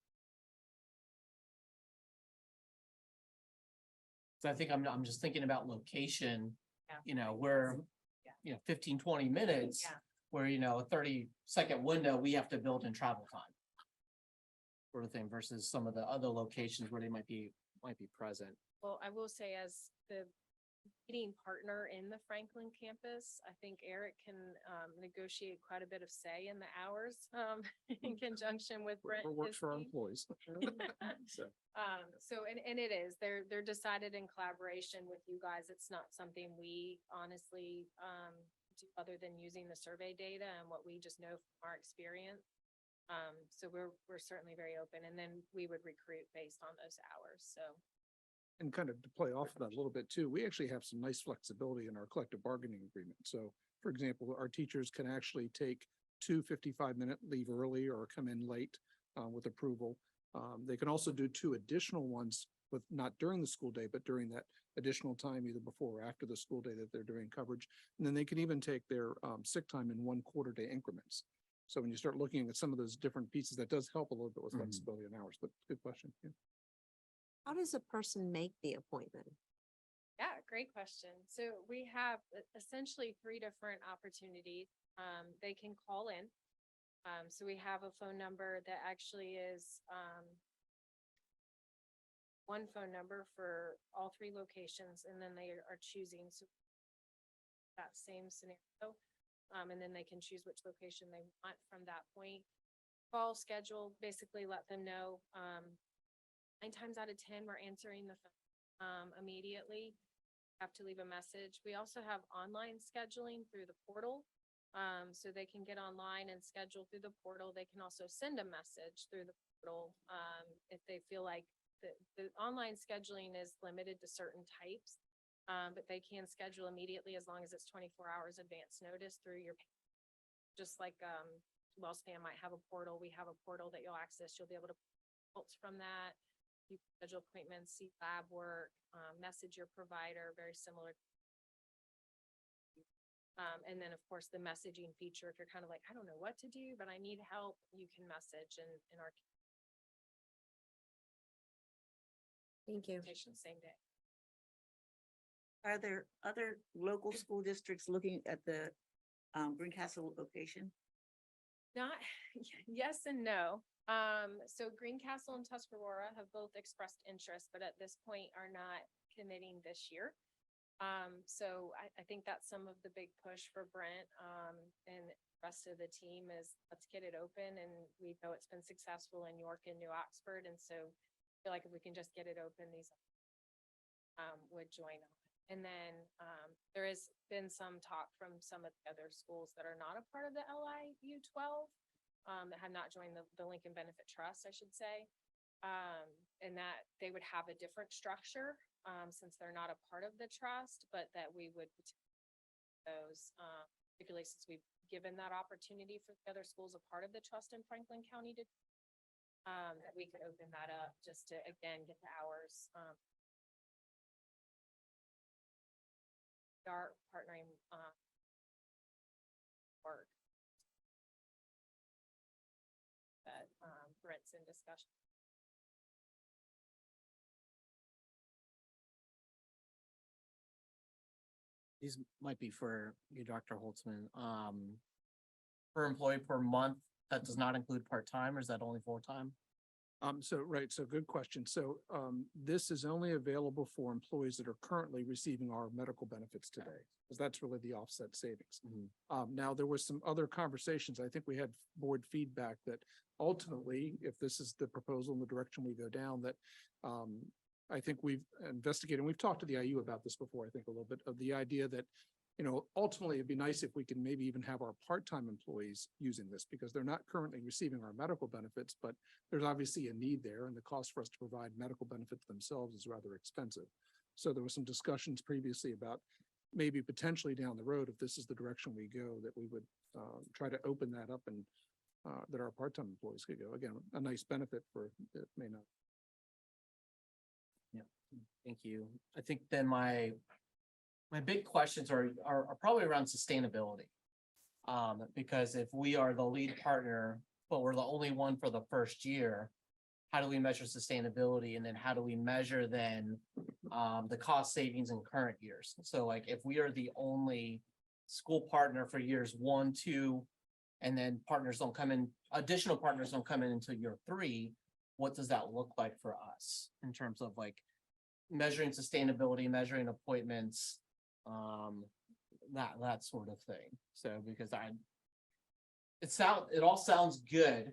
So I think I'm just thinking about location, Yeah. you know, where, Yeah. you know, 15, 20 minutes. Yeah. Where, you know, a 30-second window, we have to build in travel time. Sort of thing versus some of the other locations where they might be present. Well, I will say as the leading partner in the Franklin campus, I think Eric can negotiate quite a bit of say in the hours in conjunction with Brent. Whatever works his for our team. employees. So. So, and it is, they're decided in collaboration with you guys. It's not something we honestly do other than using the survey data and what we just know from our experience. So we're certainly very open, and then we would recruit based on those hours, so. And kind of to play off of that a little bit too, we actually have some nice flexibility in our collective bargaining agreement. So for example, our teachers can actually take 2 55-minute leave early or come in late with approval. They can also do 2 additional ones with not during the school day, but during that additional time, either before or after the school day that they're doing coverage. And then they can even take their sick time in 1 quarter day increments. So when you start looking at some of those different pieces, that does help a little bit with Mhm. flexibility in hours, but good question. Yeah. How does a person make the appointment? Yeah, great question. So we have essentially 3 different opportunities. They can call in. So we have a phone number that actually is one phone number for all 3 locations, and then they are choosing that same scenario. And then they can choose which location they want from that point. Call schedule, basically let them know. 9 times out of 10, we're answering the phone immediately. Have to leave a message. We also have online scheduling through the portal. So they can get online and schedule through the portal. They can also send a message through the portal if they feel like the online scheduling is limited to certain types. But they can schedule immediately as long as it's 24 hours advance notice through your, just like WellSpan might have a portal. We have a portal that you'll access. You'll be able to results from that. You can schedule appointments, see lab work, message your provider, very similar. And then of course the messaging feature, if you're kind of like, I don't know what to do, but I need help, you can message in our Thank you. communication same day. Are there other local school districts looking at the Greencastle location? Not, yes and no. So Greencastle and Tuscarora have both expressed interest, but at this point are not committing this year. So I think that's some of the big push for Brent, and the rest of the team is let's get it open, and we know it's been successful in York and New Oxford, and so I feel like if we can just get it open, these would join on. And then there has been some talk from some of the other schools that are not a part of the LIU 12, that have not joined the Lincoln Benefit Trust, I should say. And that they would have a different structure, since they're not a part of the trust, but that we would those, particularly since we've given that opportunity for the other schools a part of the trust in Franklin County to, that we could open that up just to, again, get the hours, start partnering, work. That, Brent's in discussion. These might be for you, Dr. Holtzman. Per employee per month, that does not include part-time, or is that only full-time? Right, so good question. So, this is only available for employees that are currently receiving our medical benefits today, because that's really the offset savings. Now, there was some other conversations. I think we had board feedback that ultimately, if this is the proposal and the direction we go down, that, I think we've investigated, and we've talked to the IU about this before, I think a little bit, of the idea that, ultimately it'd be nice if we can maybe even have our part-time employees using this, because they're not currently receiving our medical benefits, but there's obviously a need there, and the cost for us to provide medical benefits themselves is rather expensive. So there was some discussions previously about maybe potentially down the road, if this is the direction we go, that we would try to open that up and that our part-time employees could go. Again, a nice benefit for, it may not. Thank you. I think then my big questions are probably around sustainability. Because if we are the lead partner, but we're the only one for the first year, how do we measure sustainability? And then how do we measure then the cost savings in current years? So like if we are the only school partner for years 1, 2, and then partners don't come in, additional partners don't come in until year 3, what does that look like for us in terms of like measuring sustainability, measuring appointments, that sort of thing. So because it all sounds good.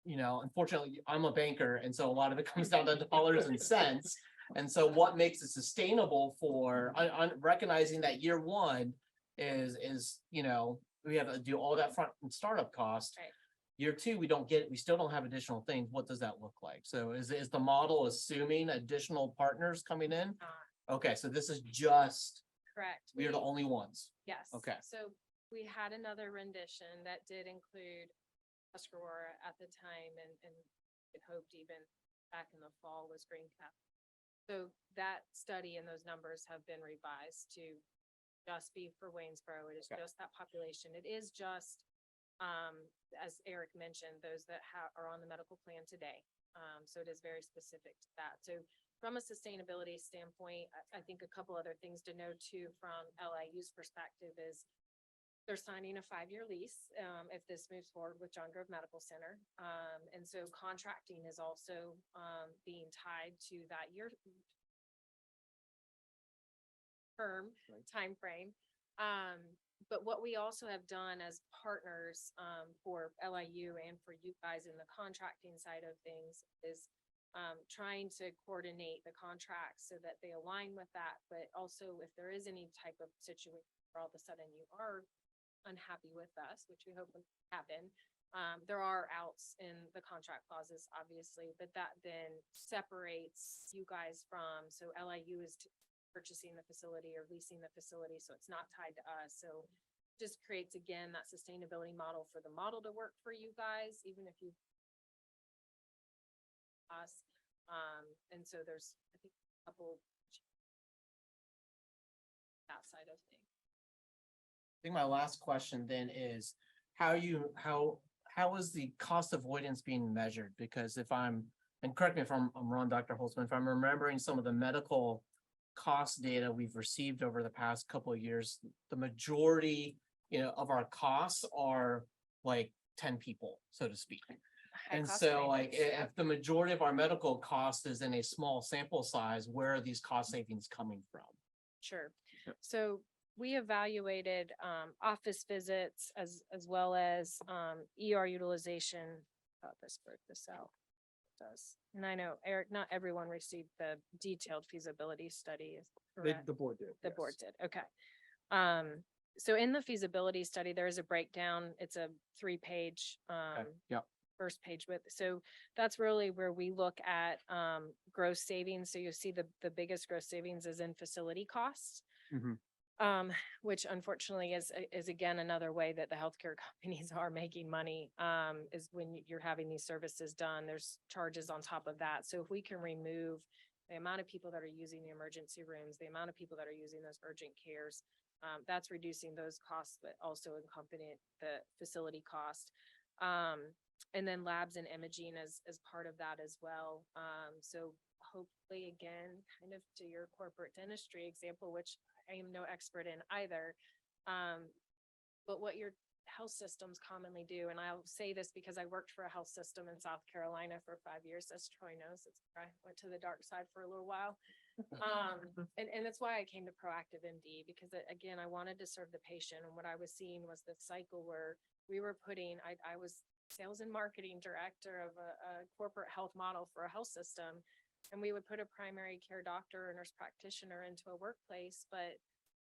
Unfortunately, I'm a banker, and so a lot of it comes down to dollars and cents. And so what makes it sustainable for recognizing that year 1 is we have to do all that front and startup cost. Right. Year 2, we still don't have additional things. What does that look like? So is the model assuming additional partners coming in? Okay, so this is just, Correct. we are the only ones. Yes. Okay. So we had another rendition that did include Tuscarora at the time, and it hoped even back in the fall was Green Cap. So that study and those numbers have been revised to just be for Waynesboro. It is Okay. just that population. It is just, as Eric mentioned, those that are on the medical plan today. So it is very specific to that. So from a sustainability standpoint, I think a couple other things to note too from LIU's perspective is they're signing a 5-year lease if this moves forward with John Grove Medical Center. And so contracting is also being tied to that year term timeframe. But what we also have done as partners for LIU and for you guys in the contracting side of things is trying to coordinate the contracts so that they align with that. But also if there is any type of situation where all of a sudden you are unhappy with us, which we hope will happen, there are outs in the contract clauses, obviously, but that then separates you guys from, so LIU is purchasing the facility or leasing the facility, so it's not tied to us. So just creates, again, that sustainability model for the model to work for you guys, even if you us. And so there's, I think, a couple that side of things. I think my last question then is how is the cost avoidance being measured? Because and correct me if I'm wrong, Dr. Holtzman, if I'm remembering some of the medical cost data we've received over the past couple of years, the majority, of our costs are like 10 people, so to speak. And cost so like, savings, yep. if the majority of our medical cost is in a small sample size, where are these cost savings coming from? Sure. Yep. So we evaluated office visits as well as ER utilization. Let's break this out. It does. And I know, Eric, not everyone received the detailed feasibility study. Is correct? The board did. The yes. board did, okay. So in the feasibility study, there is a breakdown. It's a 3-page Yep. first page with, so that's really where we look at gross savings. So you'll see the biggest gross savings is in facility costs. Mhm. Which unfortunately is again another way that the healthcare companies are making money, is when you're having these services done, there's charges on top of that. So if we can remove the amount of people that are using the emergency rooms, the amount of people that are using those urgent cares, that's reducing those costs, but also accompanying the facility cost. And then labs and imaging as part of that as well. So hopefully, again, kind of to your corporate dentistry example, which I am no expert in either. But what your health systems commonly do, and I'll say this because I worked for a health system in South Carolina for 5 years, as Troy knows, it's where I went to the dark side for a little while. And that's why I came to Proactive MD, because again, I wanted to serve the patient. And what I was seeing was the cycle where we were putting, I was sales and marketing director of a corporate health model for a health system. And we would put a primary care doctor or nurse practitioner into a workplace, but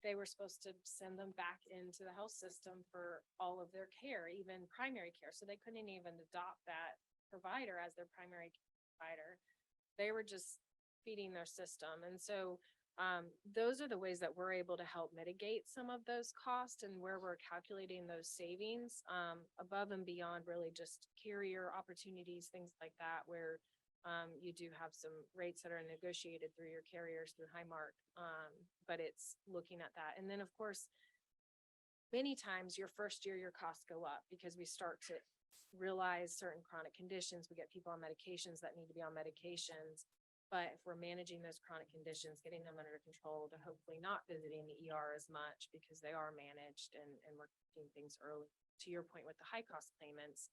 they were supposed to send them back into the health system for all of their care, even primary care. So they couldn't even adopt that provider as their primary care provider. They were just feeding their system. And so those are the ways that we're able to help mitigate some of those costs, and where we're calculating those savings above and beyond really just carrier opportunities, things like that, where you do have some rates that are negotiated through your carriers through Highmark, but it's looking at that. And then of course, many times your first year, your costs go up because we start to realize certain chronic conditions. We get people on medications that need to be on medications. But if we're managing those chronic conditions, getting them under control, to hopefully not visiting the ER as much because they are managed, and we're doing things early. To your point with the high cost claimants,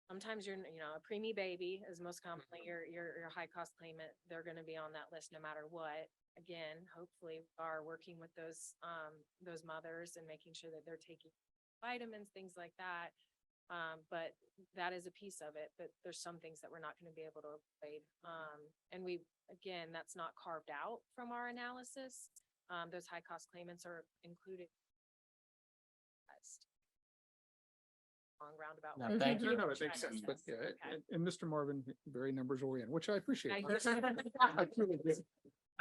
sometimes you're, a preemie baby is most commonly your high cost claimant. They're going to be on that list no matter what. Again, hopefully we are working with those mothers and making sure that they're taking vitamins, things like that. But that is a piece of it, but there's some things that we're not going to be able to avoid. And again, that's not carved out from our analysis. Those high cost claimants are included. Long roundabout. No, thank you. No, it makes sense, but yeah, Okay. and Mr. Marvin, very numbers oriented, which I appreciate. I- I truly do.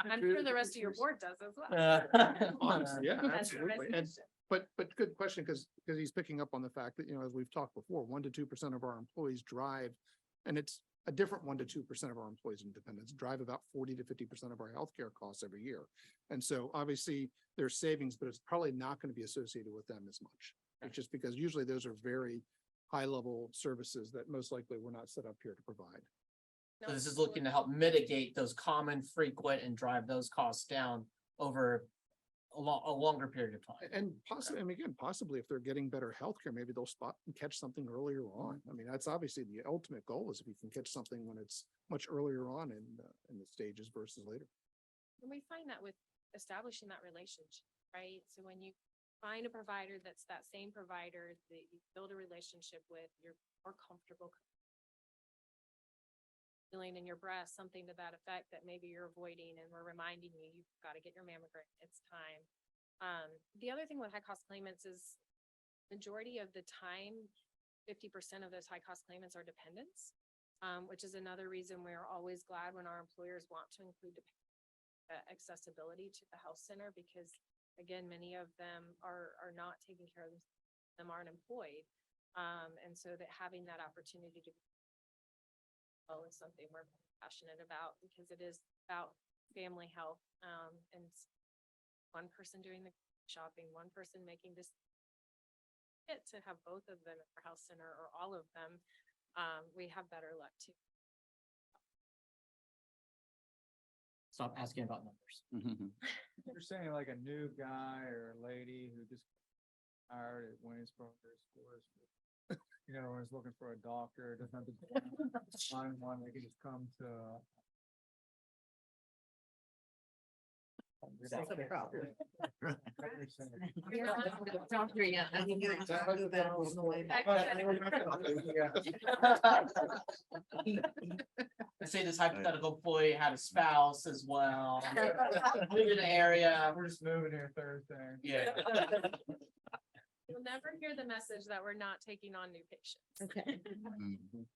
I'm sure the rest of your board does as well. Honestly, yeah, That's the absolutely. And resolution. But good question, because he's picking up on the fact that, as we've talked before, 1 to 2% of our employees drive, and it's a different 1 to 2% of our employees in Independence drive about 40 to 50% of our healthcare costs every year. And so obviously there's savings, but it's probably not going to be associated with them as much. It's just because usually those are very high level services that most likely we're not set up here to provide. So this is looking to help mitigate those common, frequent, and drive those costs down over a longer period of time. And possibly, and again, possibly if they're getting better healthcare, maybe they'll spot and catch something earlier on. I mean, that's obviously the ultimate goal, is if you can catch something when it's much earlier on in the stages versus later. And we find that with establishing that relationship, right? So when you find a provider that's that same provider that you build a relationship with, you're more comfortable feeling in your breast, something to that effect that maybe you're avoiding, and we're reminding you, you've got to get your mammogram, it's time. The other thing with high cost claimants is majority of the time, 50% of those high cost claimants are dependents, which is another reason we're always glad when our employers want to include accessibility to the health center, because again, many of them are not taking care of them, aren't employed. And so that having that opportunity to is something we're passionate about, because it is about family health, and one person doing the shopping, one person making this to have both of them at our health center or all of them, we have better luck too. Stop asking about numbers. You're saying like a new guy or a lady who just hired at Waynesboro Sports. you know, is looking for a doctor, doesn't have to find one, they can just come to. Let's say this hypothetical employee had a spouse as well. Moved in the area. We're just moving here Thursday. Yeah. You'll never hear the message that we're not taking on new patients. Okay. Mhm.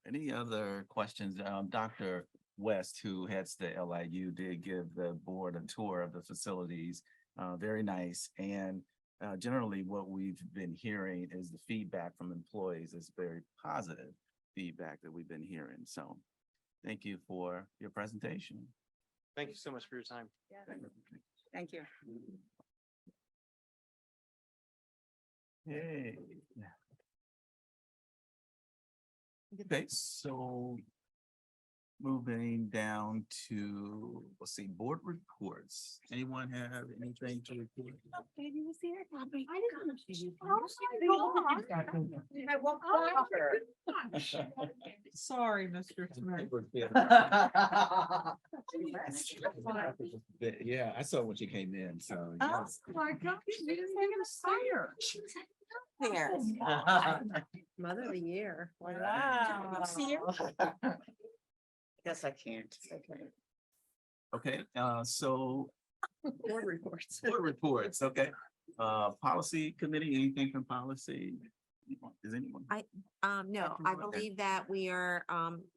Any other questions? Dr. West, who heads the LIU, did give the board a tour of the facilities. Very nice. And generally what we've been hearing is the feedback from employees is very positive feedback that we've been hearing. So thank you for your presentation. Thank you so much for your time. Thank you. Hey. Okay, so moving down to, let's see, board reports. Anyone have anything to report? Sorry, Mr. Smith. Yeah, I saw when she came in, so. Oh my God, you didn't even see her. Mother of the year. Wow. Guess I can't. Okay. Okay, so Board reports. board reports, okay. Policy committee, anything from policy? Is anyone? No, Dr. I Wood? believe that we are,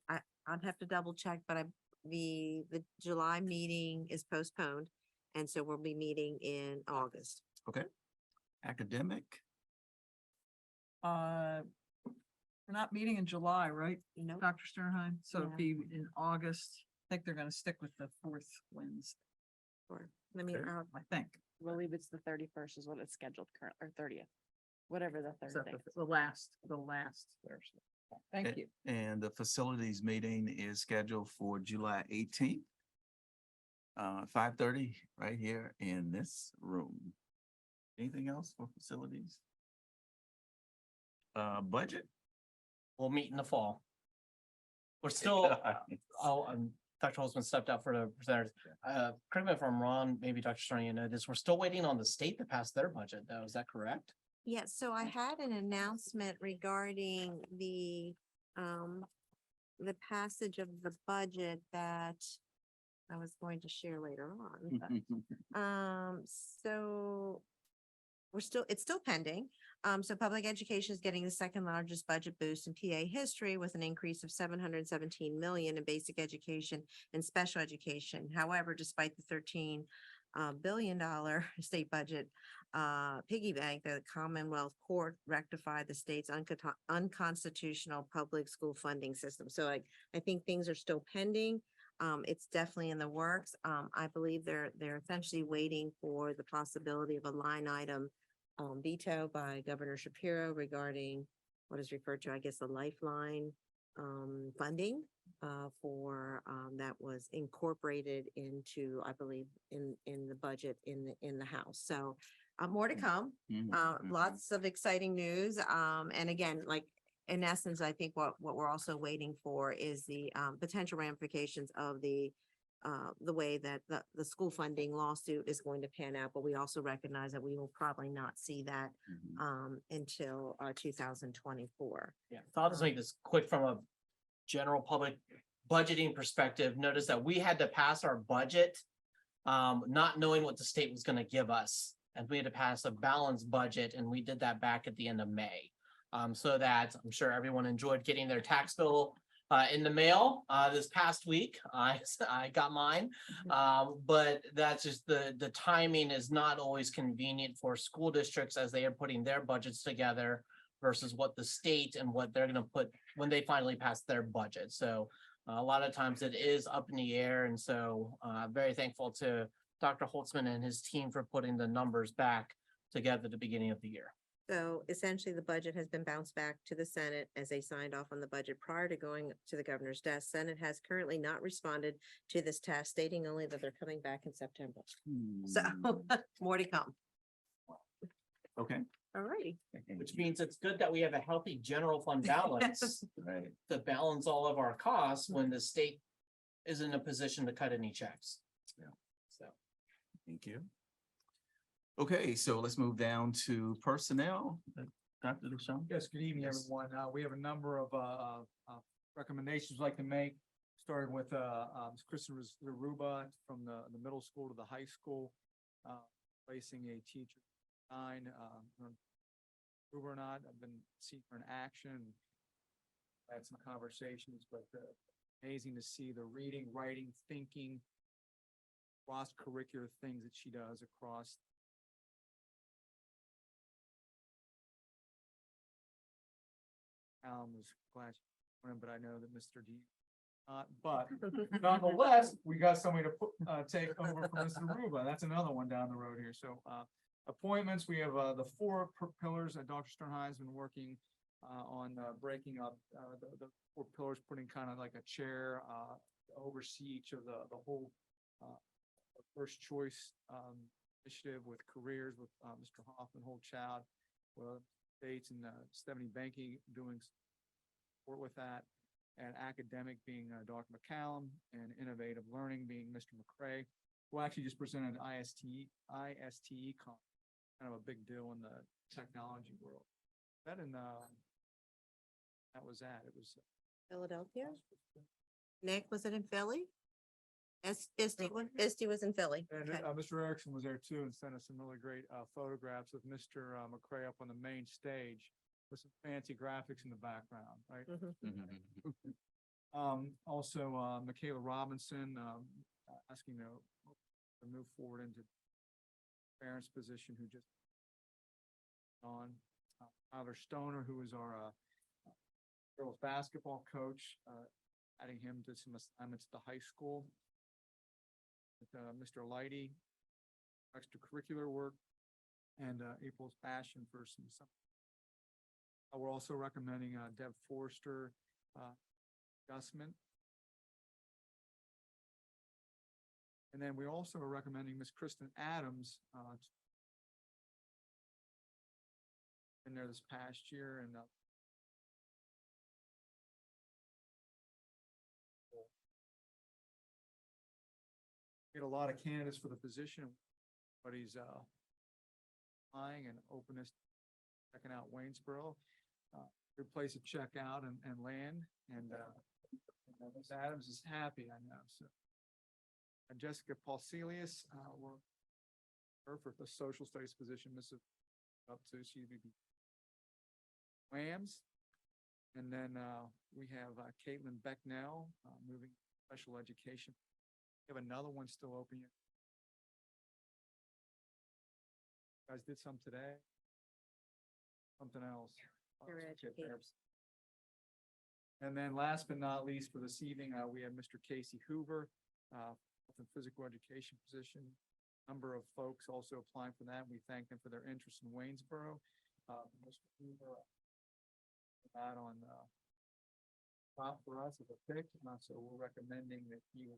I'd have to double check, but the July meeting is postponed. And so we'll be meeting in August. Okay. Academic, We're not meeting in July, right, No, Dr. Sternheim? So it'd Yeah. be in August. I think they're gonna stick with the fourth Wednesday, let me, Okay. I think. I believe it's the 31st is what it's scheduled current, or 30th, whatever the So third thing. the last Thursday. Thank Okay. you. and the facilities meeting is scheduled for July 18th. 5:30, right here in this room. Anything else for facilities? Budget? We'll meet in the fall. We're still, Dr. Holzman stepped out for the presenters. Correct me if I'm wrong, maybe Dr. Stern, you know this, we're still waiting on the state to pass their budget though, is that correct? yes, so I had an announcement regarding the passage of the budget that I was going to share later on. but- So it's still pending. So public education is getting the second largest budget boost in PA history with an increase of 717 million in basic education and special education. However, despite the $13 billion state budget piggy bank, the Commonwealth Court rectified the state's unconstitutional public school funding system. So I think things are still pending. It's definitely in the works. I believe they're essentially waiting for the possibility of a line item veto by Governor Shapiro regarding what is referred to, I guess, the lifeline funding for that was incorporated into, I believe, in the budget in the House. So more to come. Lots of exciting news. And again, like in essence, I think what we're also waiting for is the potential ramifications of the way that the school funding lawsuit is going to pan out, but we also recognize that we will probably not see that until 2024. Yeah, so I'll just make this quick from a general public budgeting perspective. Notice that we had to pass our budget, not knowing what the state was gonna give us. And we had to pass a balanced budget, and we did that back at the end of May. So that I'm sure everyone enjoyed getting their tax bill in the mail this past week. I got mine. But that's just the timing is not always convenient for school districts as they are putting their budgets together versus what the state and what they're gonna put when they finally pass their budget. So a lot of times it is up in the air. And so very thankful to Dr. Holtzman and his team for putting the numbers back together at the beginning of the year. So essentially, the budget has been bounced back to the Senate as they signed off on the budget prior to going to the governor's desk. Senate has currently not responded to this task, stating only that they're coming back in September. So more to come. Okay, All righty. Which means it's good that we have a healthy general fund balance Right. to balance all of our costs when the state is in a position to cut any checks. Yeah. So. Thank you. Okay, so let's move down to personnel. Dr. DeShawn? Yes, good evening, Yes. everyone. We have a number of recommendations we'd like to make, starting with Ms. Kristen Zaruba from the middle school to the high school, placing a teacher nine, Uber or not, I've been seeing her in action. Had some conversations, but amazing to see the reading, writing, thinking, cross-curricular things that she does across was glad, but I know that Mr. D. But nonetheless, we got somebody to take over from Mr. Ruba. That's another one down the road here. So appointments, we have the four pillars that Dr. Sternheim's been working on breaking up the four pillars, putting kind of like a chair to oversee each of the whole first choice initiative with careers with Mr. Hoffman, whole child, States and Stephanie Banky doing support with that, and academic being Dr. McCallum, and innovative learning being Mr. McCray, who actually just presented ISTE con, kind of a big deal in the technology world. That and that was that. It was Philadelphia. Nick, was it in Philly? Esty was in Philly. and Okay. Mr. Erickson was there too and sent us some really great photographs of Mr. McCray up on the main stage with some fancy graphics in the background, right? Mhm. Also, Michaela Robinson, asking to move forward into parents' position who just on, Tyler Stoner, who is our girls basketball coach, adding him to some assignments at the high school. Mr. Lighty, extracurricular work, and April's passion for some. We're also recommending Deb Forster adjustment. And then we also are recommending Miss Kristen Adams in there this past year and get a lot of candidates for the position, but he's applying and openness, checking out Waynesboro. Good place to check out and land, and Ms. Adams is happy, I know, so. And Jessica Paulselius, we're her for the social studies position, Mrs. up to CVB. Lambs, and then we have Caitlin Becknell, moving special education. We have another one still open yet. You guys did some today. Something else. Your Okay, educators. and then last but not least for this evening, we have Mr. Casey Hoover, health and physical education position. Number of folks also applying for that. We thank them for their interest in Waynesboro. Mr. Hoover, that on top for us as a pick, so we're recommending that you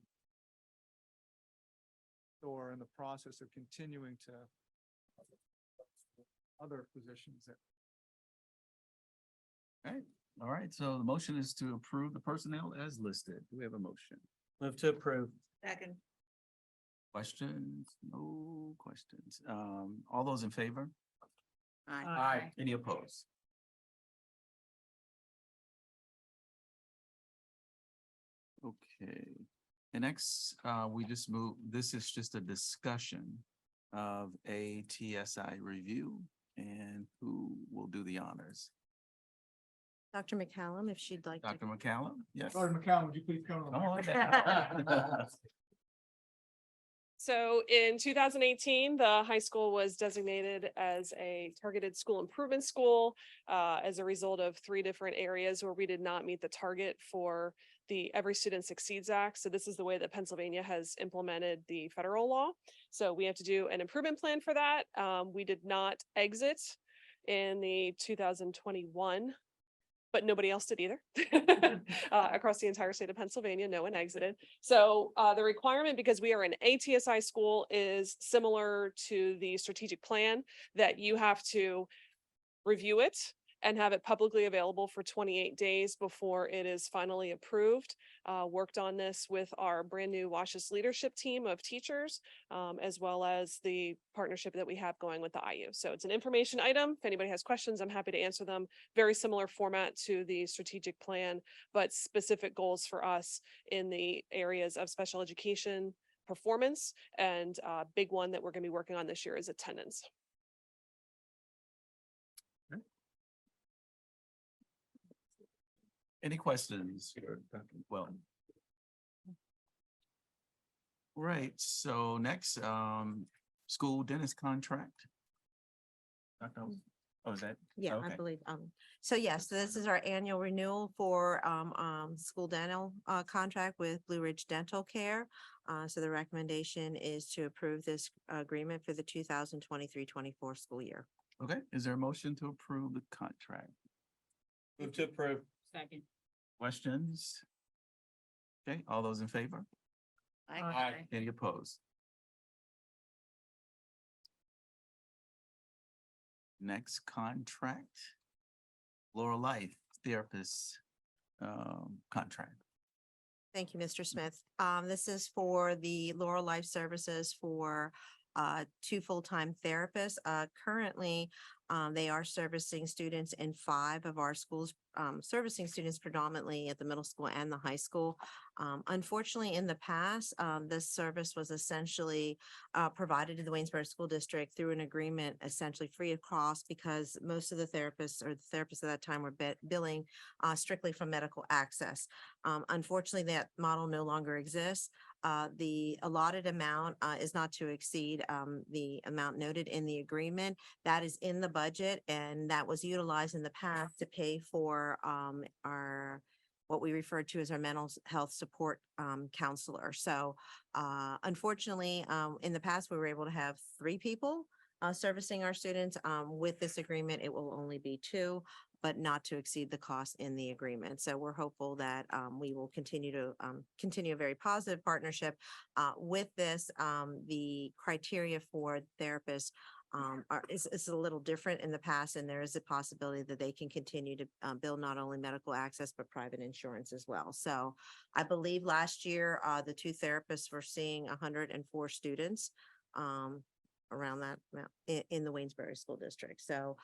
or in the process of continuing to other positions that Okay, all right, so the motion is to approve the personnel as listed. Do we have a motion? Move to approve. Second. Questions? No questions. All those in favor? Aye. Any opposed? Okay, and next, we just move, this is just a discussion of a TSI review and who will do the honors. Dr. McCallum, if she'd like to. Dr. McCallum? Yes. Dr. McCallum, would you please come to the Come on microphone? down. So in 2018, the high school was designated as a targeted school improvement school as a result of 3 different areas where we did not meet the target for the Every Student Succeeds Act. So this is the way that Pennsylvania has implemented the federal law. So we have to do an improvement plan for that. We did not exit in the 2021. But nobody else did either. Across the entire state of Pennsylvania, no one exited. So the requirement, because we are an ATSI school, is similar to the strategic plan, that you have to review it and have it publicly available for 28 days before it is finally approved. Worked on this with our brand new WASH's leadership team of teachers, as well as the partnership that we have going with the IU. So it's an information item. If anybody has questions, I'm happy to answer them. Very similar format to the strategic plan, but specific goals for us in the areas of special education, performance, and big one that we're going to be working on this year is attendance. Any questions for Dr. Well? Right, so next, school dentist contract. Dr. Oh, is that? Yeah, I Okay. believe, so yes, this is our annual renewal for, school dental, contract with Blue Ridge Dental Care. So the recommendation is to approve this agreement for the 2023-24 school year. Okay, is there a motion to approve the contract? Move to approve. Second. Questions? Okay, all those in favor? Aye. Any opposed? Next contract, Laurel Life Therapist, contract. Thank you, Mr. Smith. This is for the Laurel Life Services for 2 full-time therapists. Currently, they are servicing students in 5 of our schools, servicing students predominantly at the middle school and the high school. Unfortunately, in the past, this service was essentially provided to the Waynesboro School District through an agreement essentially free of cost because most of the therapists or the therapists at that time were billing strictly from medical access. Unfortunately, that model no longer exists. The allotted amount is not to exceed the amount noted in the agreement. That is in the budget and that was utilized in the past to pay for our what we refer to as our mental health support counselor. So unfortunately, in the past, we were able to have 3 people servicing our students. With this agreement, it will only be 2, but not to exceed the cost in the agreement. So we're hopeful that we will continue to continue a very positive partnership. With this, the criteria for therapists is a little different in the past, and there is a possibility that they can continue to bill not only medical access, but private insurance as well. So I believe last year, the 2 therapists were seeing 104 students around that amount in the Waynesboro School District. So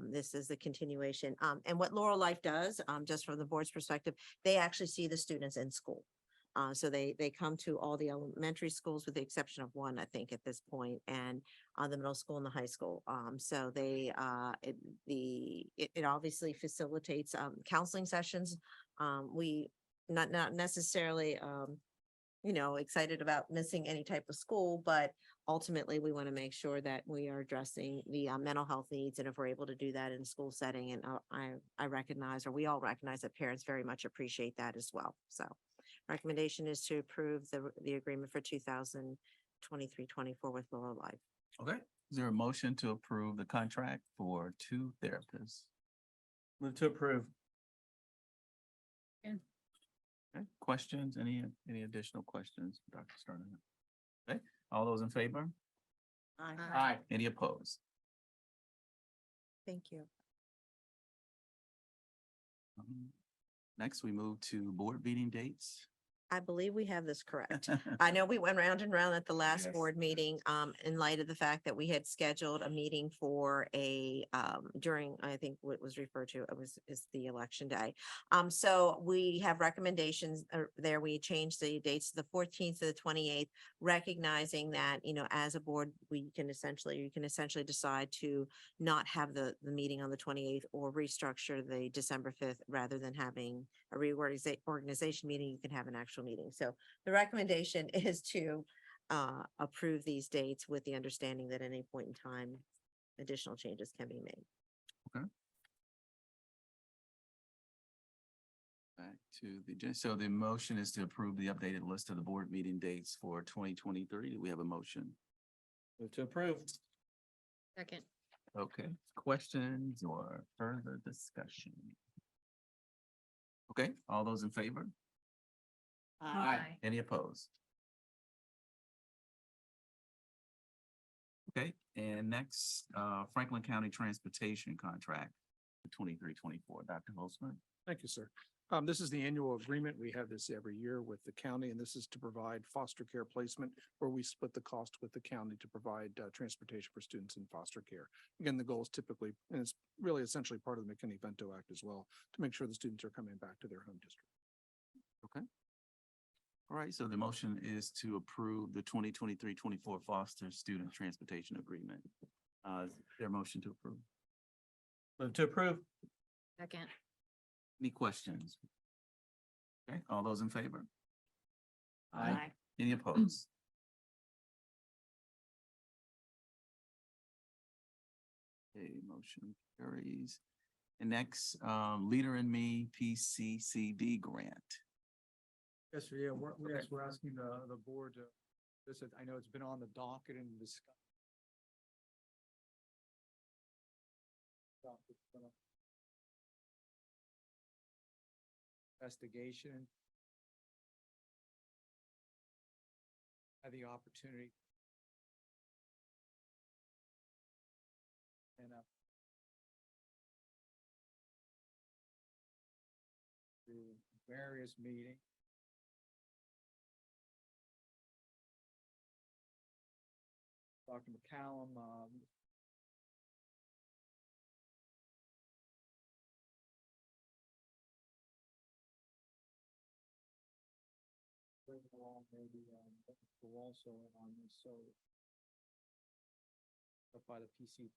this is the continuation. And what Laurel Life does, just from the board's perspective, they actually see the students in school. So they come to all the elementary schools with the exception of 1, I think, at this point, and the middle school and the high school. So they it obviously facilitates counseling sessions. We not necessarily excited about missing any type of school, but ultimately we want to make sure that we are addressing the mental health needs. And if we're able to do that in a school setting, and I recognize, or we all recognize that parents very much appreciate that as well. So recommendation is to approve the agreement for 2023-24 with Laurel Life. Okay, is there a motion to approve the contract for 2 therapists? Move to approve. Okay, questions? Any additional questions, Dr. Sterling? Okay, all those in favor? Aye. Any opposed? Thank you. Next, we move to board meeting dates. I believe we have this correct. I know we went round and round at the last Yes. board meeting, in light of the fact that we had scheduled a meeting for during, I think what was referred to, is the election day. So we have recommendations there. We changed the dates to the 14th to the 28th, recognizing that, as a board, you can essentially decide to not have the meeting on the 28th or restructure the December 5th rather than having a reorganization meeting. You can have an actual meeting. So the recommendation is to approve these dates with the understanding that at any point in time, additional changes can be made. Back to so the motion is to approve the updated list of the board meeting dates for 2023. Do we have a motion? Move to approve. Second. Okay, questions or further discussion? Okay, all those in favor? Aye. Any opposed? Okay, and next, Franklin County Transportation Contract, 23-24. Dr. Holzman. Thank you, sir. This is the annual agreement. We have this every year with the county, and this is to provide foster care placement where we split the cost with the county to provide transportation for students in foster care. Again, the goal is typically, and it's really essentially part of the McKinney-Vento Act as well, to make sure the students are coming back to their home district. Okay. All right, so the motion is to approve the 2023-24 foster student transportation agreement. Is there a motion to approve? Move to approve. Second. Any questions? Okay, all those in favor? Aye. Any opposed? Okay, motion carries. And next, Leader in Me PCCD grant. Yes, sir. Yeah, we're asking the board to, I know it's been on the docket and discussed. Investigation. Had the opportunity. And through various meetings. Dr. McCallum, bring along maybe, we're also on this, so up by the PC.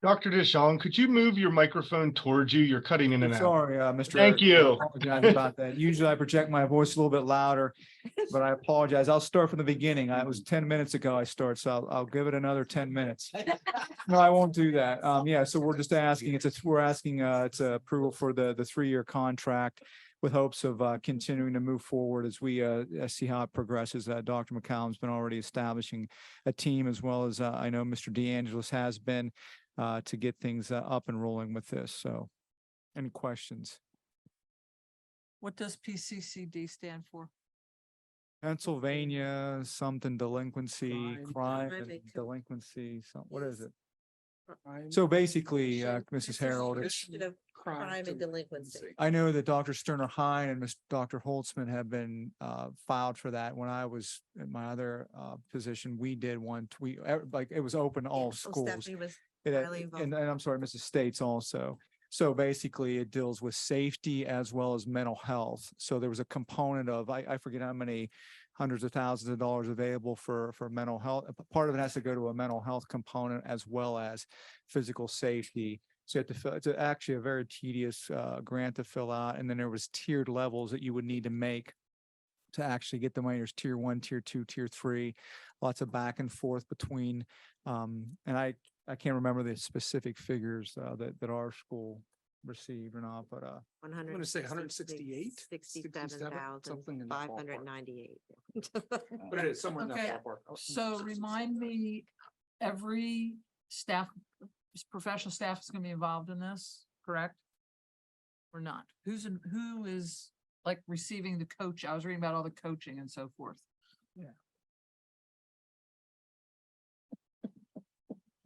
Dr. DeShawn, could you move your microphone towards you? You're cutting in and out. Sorry, Mr. Thank Eric, you. I apologize about that. Usually I project my voice a little bit louder, but I apologize. I'll start from the beginning. It was 10 minutes ago I start, so I'll give it another 10 minutes. No, I won't do that. Yeah, so we're just asking, we're asking, it's approval for the 3-year contract with hopes of continuing to move forward as we see how it progresses. Dr. McCallum's been already establishing a team, as well as I know Mr. DeAngelis has been, to get things up and rolling with this. So any questions? What does PCCD stand for? Pennsylvania, something delinquency, crime Crime and and delinquency, what is it? I'm- So basically, Mrs. Harold, it's, Crime and delinquency. I know that Dr. Sterner Hine and Dr. Holtzman have been filed for that. When I was in my other position, we did one, like it was open to all schools. Stephanie was It had- highly involved. And I'm sorry, Mrs. States also. So basically it deals with safety as well as mental health. So there was a component of, I forget how many hundreds of thousands of dollars available for mental health. Part of it has to go to a mental health component as well as physical safety. So you have to fill, it's actually a very tedious grant to fill out. And then there was tiered levels that you would need to make to actually get the money. There's tier 1, tier 2, tier 3, lots of back and forth between, and I can't remember the specific figures that our school received or not, but I'm gonna say 168, 67,598. something in that but it is somewhere in Okay. that ballpark. So remind me, every staff, professional staff is gonna be involved in this, correct? Or not? Who is like receiving the coach? I was reading about all the coaching and so forth.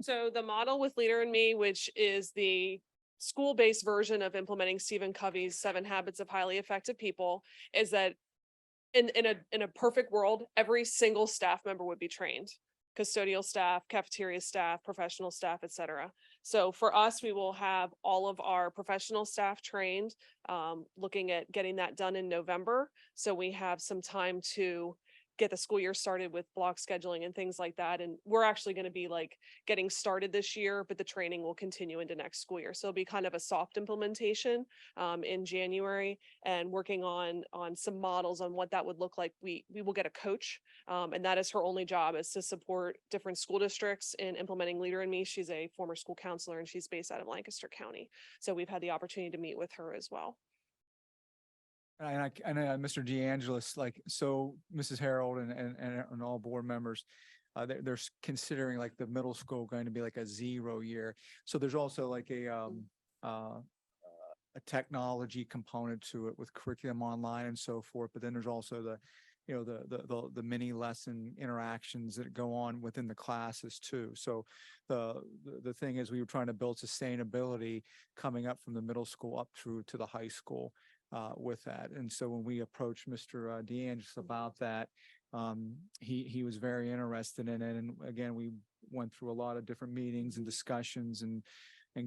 So the model with Leader in Me, which is the school-based version of implementing Stephen Covey's 7 Habits of Highly Effective People, is that in a perfect world, every single staff member would be trained. Custodial staff, cafeteria staff, professional staff, et cetera. So for us, we will have all of our professional staff trained, looking at getting that done in November. So we have some time to get the school year started with block scheduling and things like that. And we're actually going to be like getting started this year, but the training will continue into next school year. So it'll be kind of a soft implementation in January, and working on some models on what that would look like. We will get a coach, and that is her only job, is to support different school districts in implementing Leader in Me. She's a former school counselor and she's based out of Lancaster County. So we've had the opportunity to meet with her as well. And Mr. DeAngelis, like, so Mrs. Harold and all board members, considering like the middle school going to be like a 0 year. So there's also like a technology component to it with curriculum online and so forth. But then there's also the mini lesson interactions that go on within the classes too. So the thing is, we were trying to build sustainability coming up from the middle school up through to the high school with that. And so when we approached Mr. DeAngelis about that, he was very interested in it. And again, we went through a lot of different meetings and discussions and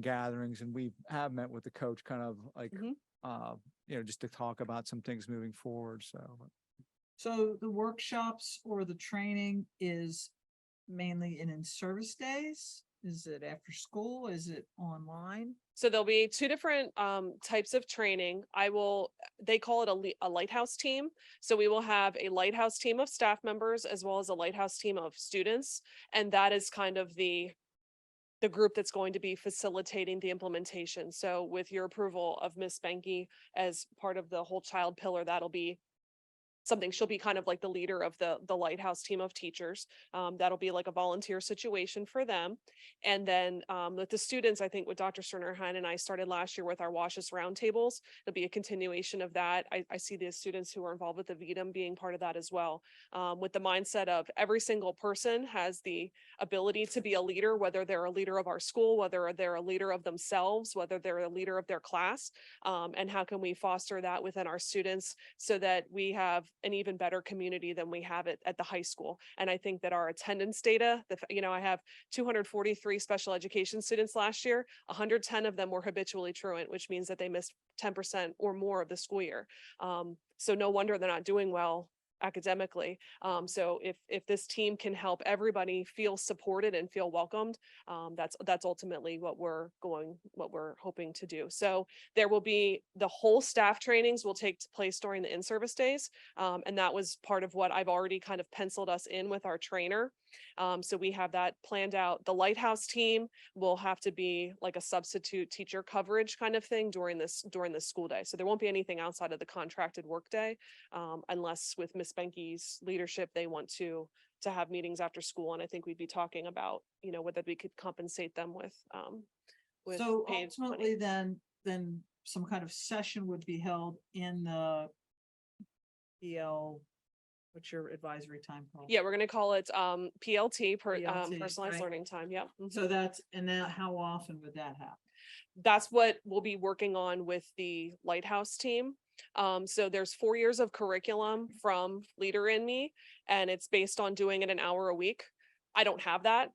gatherings, and we have met with the coach kind of like, just to talk about some things moving forward. So the workshops or the training is mainly in service days? Is it after school? Is it online? So there'll be two different types of training. They call it a lighthouse team. So we will have a lighthouse team of staff members as well as a lighthouse team of students. And that is kind of the group that's going to be facilitating the implementation. So with your approval of Miss Benke as part of the whole child pillar, that'll be something. She'll be kind of like the leader of the lighthouse team of teachers. That'll be like a volunteer situation for them. And then with the students, I think what Dr. Sternerheim and I started last year with our WASHS roundtables, it'll be a continuation of that. I see the students who are involved with the VEDM being part of that as well, with the mindset of every single person has the ability to be a leader, whether they're a leader of our school, whether they're a leader of themselves, whether they're a leader of their class, and how can we foster that within our students so that we have an even better community than we have it at the high school. And I think that our attendance data, I have 243 special education students last year, 110 of them were habitually truant, which means that they missed 10% or more of the school year. So no wonder they're not doing well academically. So if this team can help everybody feel supported and feel welcomed, that's ultimately what we're hoping to do. So there will be the whole staff trainings will take place during the in-service days. And that was part of what I've already kind of penciled us in with our trainer. So we have that planned out. The lighthouse team will have to be like a substitute teacher coverage kind of thing during the school day. So there won't be anything outside of the contracted workday, unless with Miss Benke's leadership, they want to have meetings after school. And I think we'd be talking about, whether we could compensate them with So paid ultimately, money. then some kind of session would be held in the what's your advisory time called? Yeah, we're gonna call it PLT, PLT, personalized right? learning time. Yeah. Mhm. So how often would that happen? That's what we'll be working on with the Lighthouse team. So there's 4 years of curriculum from Leader in Me, and it's based on doing it an hour a week. I don't have that.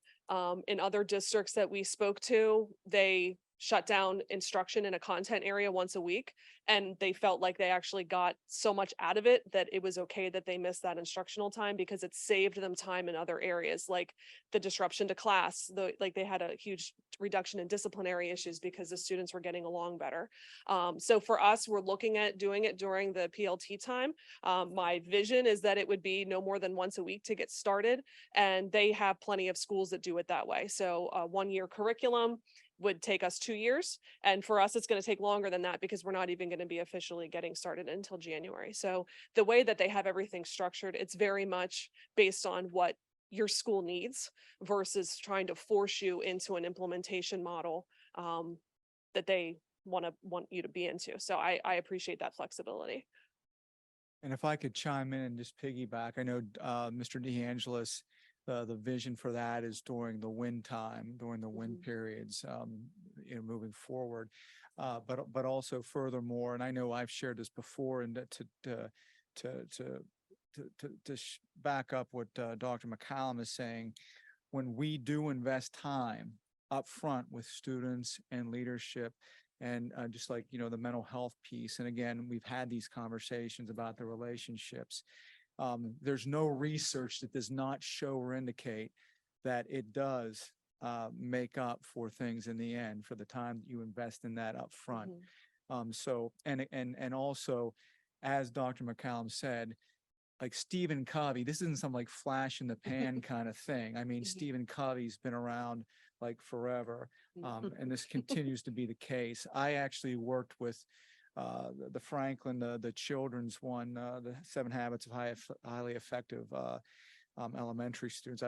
In other districts that we spoke to, they shut down instruction in a content area once a week, and they felt like they actually got so much out of it that it was okay that they missed that instructional time because it saved them time in other areas, like the disruption to class. They had a huge reduction in disciplinary issues because the students were getting along better. So for us, we're looking at doing it during the PLT time. My vision is that it would be no more than once a week to get started, and they have plenty of schools that do it that way. So 1 year curriculum would take us 2 years. And for us, it's going to take longer than that because we're not even going to be officially getting started until January. So the way that they have everything structured, it's very much based on what your school needs versus trying to force you into an implementation model that they want you to be into. So I appreciate that flexibility. And if I could chime in and just piggyback, I know Mr. DeAngelis, the vision for that is during the wind time, during the wind periods, moving forward. But also furthermore, and I know I've shared this before, and to back up what Dr. McCallum is saying, when we do invest time up front with students and leadership, and just like, the mental health piece. And again, we've had these conversations about the relationships. There's no research that does not show or indicate that it does make up for things in the end for the time that you invest in that up front. So, and also, as Dr. McCallum said, like Stephen Covey, this isn't some like flash in the pan kind of thing. I mean, Stephen Covey's been around like forever, and this continues to be the case. I actually worked with the Franklin, the children's one, the 7 Habits of Highly Effective elementary students.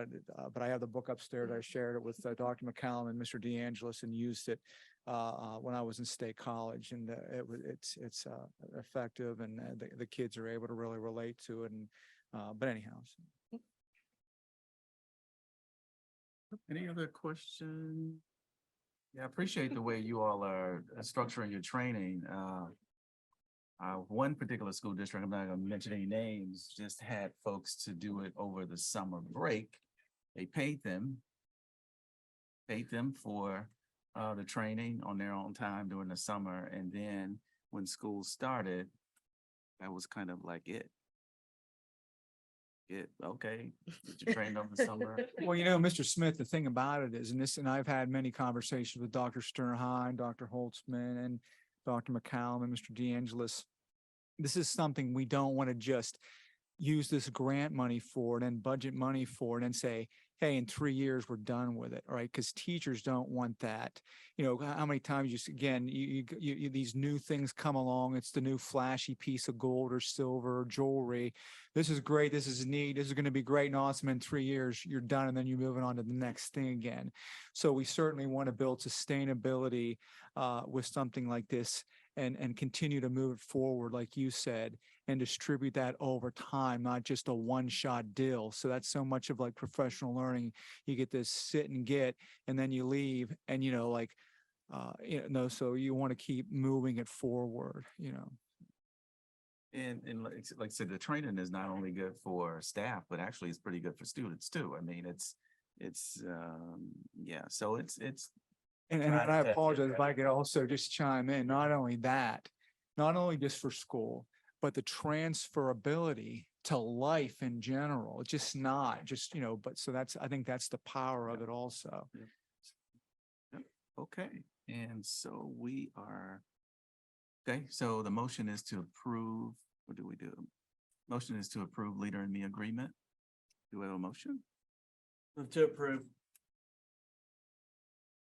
But I have the book upstairs. I shared it with Dr. McCallum and Mr. DeAngelis and used it when I was in State College, and it's effective, and the kids are able to really relate to it. And but anyhow. Any other question? Yeah, I appreciate the way you all are structuring your training. One particular school district, I'm not gonna mention any names, just had folks to do it over the summer break. They paid them for the training on their own time during the summer. And then when school started, that was kind of like it. Okay, did you train over the summer? Well, Mr. Smith, the thing about it is, and I've had many conversations with Dr. Sternheim, Dr. Holtzman, and Dr. McCallum and Mr. DeAngelis. This is something we don't want to just use this grant money for and then budget money for and then say, hey, in 3 years, we're done with it, right? Because teachers don't want that. How many times these new things come along, it's the new flashy piece of gold or silver or jewelry. This is great, this is neat, this is going to be great and awesome. In 3 years, you're done, and then you're moving on to the next thing again. So we certainly want to build sustainability with something like this and continue to move it forward, like you said, and distribute that over time, not just a one-shot deal. So that's so much of like professional learning. You get this sit and get, and then you leave, and so you want to keep moving it forward, And like I said, the training is not only good for staff, but actually it's pretty good for students too. I mean, yeah, so it's. And I apologize if I could also just chime in, not only that, not only just for school, but the transferability to life in general. It's just not just, but so I think that's the power of it also. Yep. Okay, and so so the motion is to approve, what do we do? Motion is to approve Leader in Me agreement. Do we have a motion? Move to approve.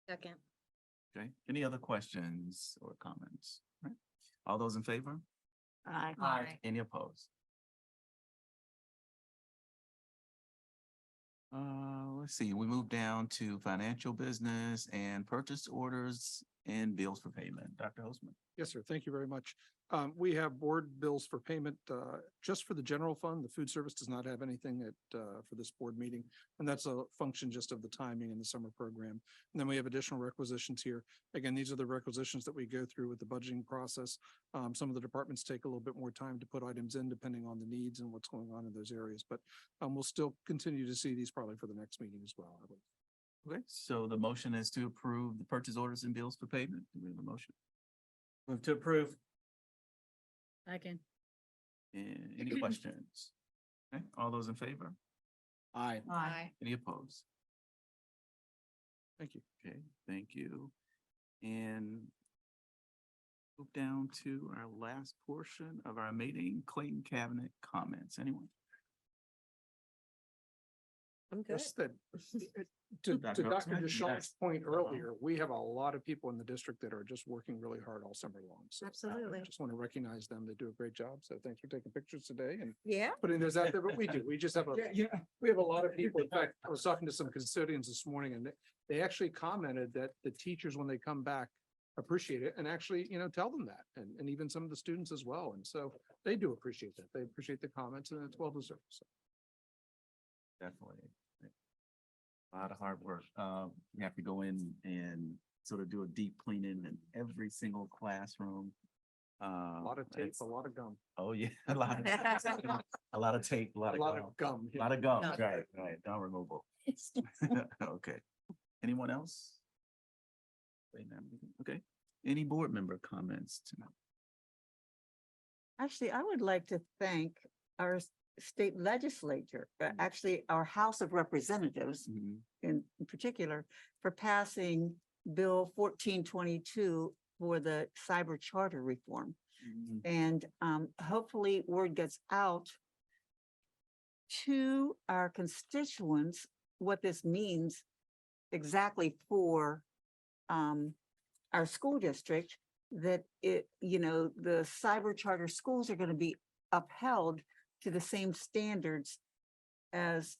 Second. Okay, any other questions or comments? Right. All those in favor? Aye. Any opposed? Let's see, we move down to financial business and purchase orders and bills for payment. Dr. Holzman. Yes, sir. Thank you very much. We have board bills for payment just for the general fund. The food service does not have anything for this board meeting. And that's a function just of the timing in the summer program. And then we have additional requisitions here. Again, these are the requisitions that we go through with the budgeting process. Some of the departments take a little bit more time to put items in depending on the needs and what's going on in those areas. But we'll still continue to see these probably for the next meeting as well, I believe. Okay, so the motion is to approve the purchase orders and bills for payment. Do we have a motion? Move to approve. Second. And any questions? Okay, all those in favor? Aye. Aye. Any opposed? Thank you. Okay, thank you. And move down to our last portion of our meeting, Clayton Cabinet comments. Anyone? I'm good. Just that, to Dr. Dr. Holtzman? DeShaw's point earlier, we have a lot of people in the district that are just working really hard all summer long. So Absolutely. I just want to recognize them. They do a great job. So thanks for taking pictures today and Yeah. putting those out there, but we do. We just have we have a lot of people. In fact, I was talking to some custodians this morning, and they actually commented that the teachers, when they come back, appreciate it and actually, tell them that, and even some of the students as well. And so they do appreciate that. They appreciate the comments, and it's well deserved. So. Definitely. A lot of hard work. We have to go in and sort of do a deep cleaning in every single classroom. A lot of tape, a lot of gum. Oh, yeah, a lot of tape, a lot of gum. Yeah. A lot of gum, Gum. right, gum removal. Okay. Anyone else? Okay, any board member comments tonight? Actually, I would like to thank our state legislature, actually our House of Representatives in particular, for passing Bill 1422 for the cyber charter reform. And hopefully word gets out to our constituents what this means exactly for our school district, that the cyber charter schools are going to be upheld to the same standards as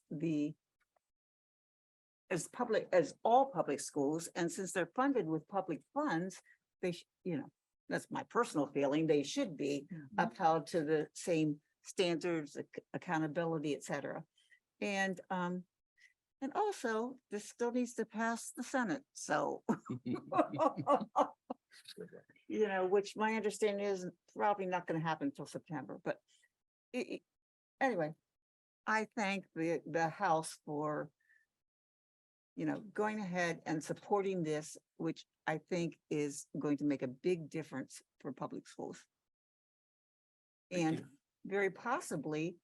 as all public schools, and since they're funded with public funds, that's my personal feeling, they should be upheld to the same standards, accountability, et cetera. And also, this still needs to pass the Senate, so. Which my understanding is probably not gonna happen until September, but anyway, I thank the House for going ahead and supporting this, which I think is going to make a big difference for public schools. Thank And you. very possibly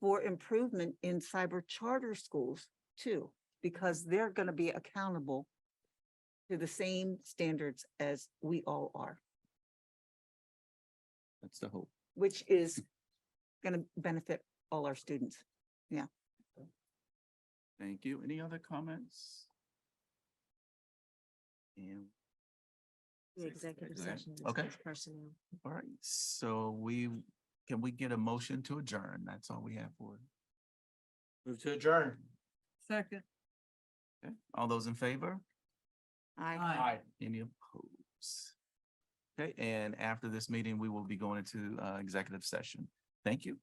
for improvement in cyber charter schools too, because they're gonna be accountable to the same standards as we all are, That's the hope. which is gonna benefit all our students. Thank you. Any other comments? And The executive Exec- session okay. discuss personnel. all right, so can we get a motion to adjourn? That's all we have for it. Move to adjourn. Second. Okay, all those in favor? Aye. Any opposed? Okay, and after this meeting, we will be going into executive session. Thank you.